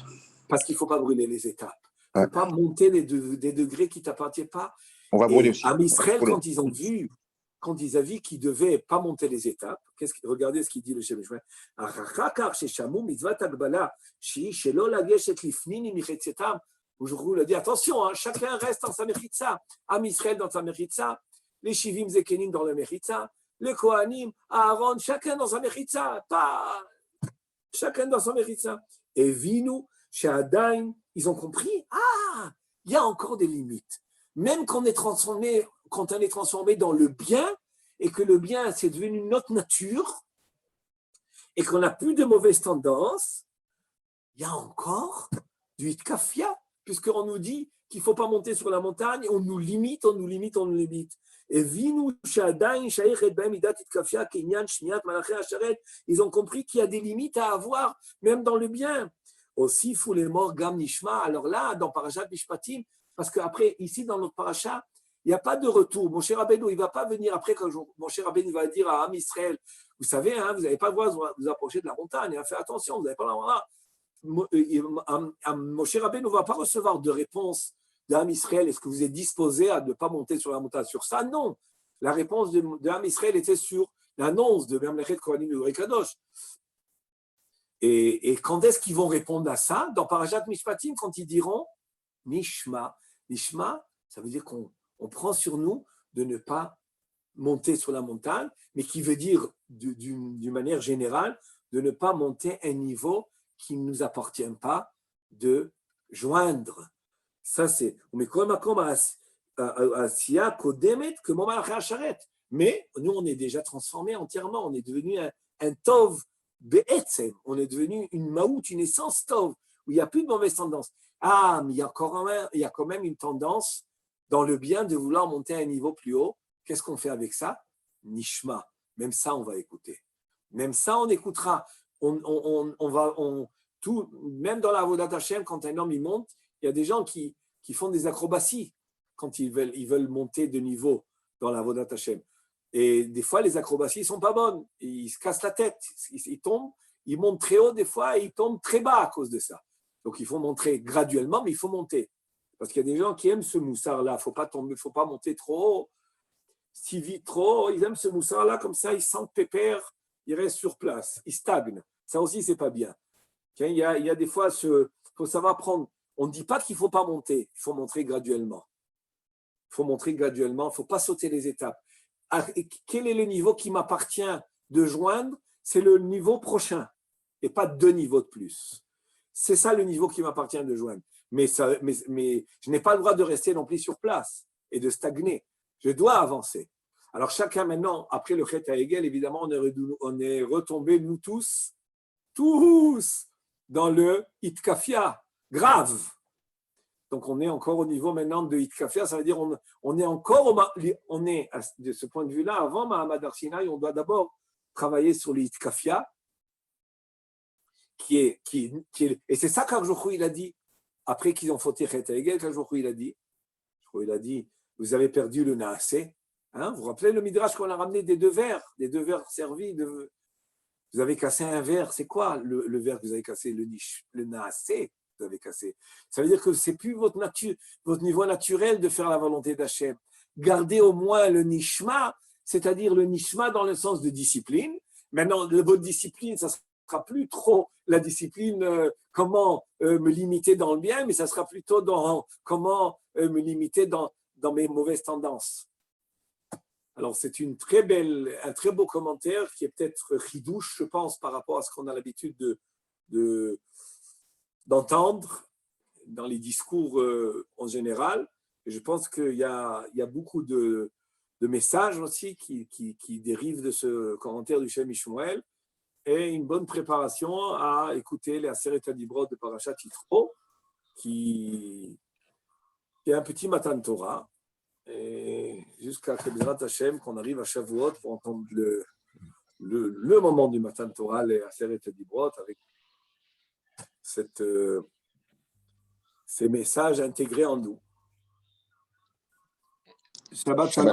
S1: Parce qu'il ne faut pas brûler les étapes. Il ne faut pas monter des degrés qui ne t'appartiennent pas.
S4: On va brûler aussi.
S1: À Israël, quand ils ont vu qu'ils ne devaient pas monter les étapes, regardez ce qu'il dit le Shem Mishmah. Aujourd'hui, il a dit attention, chacun reste dans sa mechitza. Am Israël dans sa mechitza, les Shivim Zekenim dans la mechitza, les Kohanim, Aaron, chacun dans sa mechitza, pas chacun dans sa mechitza. Et Vinu, chez Adain, ils ont compris, il y a encore des limites. Même quand on est transformé dans le bien, et que le bien, c'est devenu notre nature, et qu'on n'a plus de mauvaises tendances, il y a encore du itkafia, puisqu'on nous dit qu'il ne faut pas monter sur la montagne, on nous limite. Et ils ont compris qu'il y a des limites à avoir, même dans le bien. Aussi, fou les morts, gam nishma. Alors là, dans Parashat Mishpatim, parce qu'après, ici, dans notre paracha, il n'y a pas de retour. Moshe Rabbeinu, il ne va pas venir après quand Moshe Rabbeinu va dire à Am Israël, vous savez, vous n'avez pas le droit de vous approcher de la montagne, faites attention, vous n'avez pas le droit. Moshe Rabbeinu ne va pas recevoir de réponse d'Am Israël, est-ce que vous êtes disposé à ne pas monter sur la montagne? Sur ça, non. La réponse de Am Israël était sur l'annonce de Mamlechet Kohanim de Kadosh. Et quand est-ce qu'ils vont répondre à ça? Dans Parashat Mishpatim, quand ils diront Nishma. Nishma, ça veut dire qu'on prend sur nous de ne pas monter sur la montagne, mais qui veut dire, d'une manière générale, de ne pas monter un niveau qui ne nous appartient pas de joindre. Ça, c'est. Mais nous, on est déjà transformés entièrement. On est devenu un tov be'etzem. On est devenu une maout, une essence tov, où il n'y a plus de mauvaise tendance. Mais il y a quand même une tendance dans le bien de vouloir monter à un niveau plus haut. Qu'est-ce qu'on fait avec ça? Nishma. Même ça, on va écouter. Même ça, on écoutera. Même dans la Avodat Hashem, quand un homme il monte, il y a des gens qui font des acrobaties quand ils veulent monter de niveau dans la Avodat Hashem. Et des fois, les acrobaties ne sont pas bonnes. Ils se cassent la tête. Ils tombent, ils montent très haut des fois et ils tombent très bas à cause de ça. Donc, il faut monter graduellement, mais il faut monter. Parce qu'il y a des gens qui aiment ce moussard-là. Il ne faut pas tomber, il ne faut pas monter trop haut. Si vite trop haut, ils aiment ce moussard-là, comme ça, ils sentent pépère, ils restent sur place, ils stagnent. Ça aussi, ce n'est pas bien. Il y a des fois, il faut savoir prendre. On ne dit pas qu'il ne faut pas monter, il faut monter graduellement. Il faut montrer graduellement, il ne faut pas sauter les étapes. Quel est le niveau qui m'appartient de joindre? C'est le niveau prochain et pas 2 niveaux de plus. C'est ça le niveau qui m'appartient de joindre. Mais je n'ai pas le droit de rester non plus sur place et de stagner. Je dois avancer. Alors chacun maintenant, après le Chet HaEgel, évidemment, on est retombés, nous tous, dans le Itkafia, grave. Donc on est encore au niveau maintenant de Itkafia, ça veut dire on est encore, on est de ce point de vue-là, avant Mahamad Arsinaï, on doit d'abord travailler sur le Itkafia, et c'est ça qu'Arjochou il a dit, après qu'ils ont fauté Chet HaEgel, qu'Arjochou il a dit, vous avez perdu le Naasé. Hein, vous vous rappelez le Midrash qu'on a ramené des 2 verres servis. Vous avez cassé un verre. C'est quoi le verre que vous avez cassé? Le Naasé, vous avez cassé. Ça veut dire que ce n'est plus votre niveau naturel de faire la volonté d'Hachem. Gardez au moins le Nishma, c'est-à-dire le Nishma dans le sens de discipline. Maintenant, votre discipline, ça ne sera plus trop la discipline comment me limiter dans le bien, mais ça sera plutôt dans comment me limiter dans mes mauvaises tendances. Alors, c'est un très beau commentaire qui est peut-être chidouche, je pense, par rapport à ce qu'on a l'habitude d'entendre dans les discours en général. Et je pense qu'il y a beaucoup de messages aussi qui dérivent de ce commentaire du Shem Ishmael et une bonne préparation à écouter les Aseret HaDibrot de Parashat Yitro, qui est un petit Matan Torah. Et jusqu'à Bezrat Hashem, qu'on arrive à Shavuot pour entendre le moment du Matan Torah, les Aseret HaDibrot, avec ces messages intégrés en nous. Shabbat Shalom.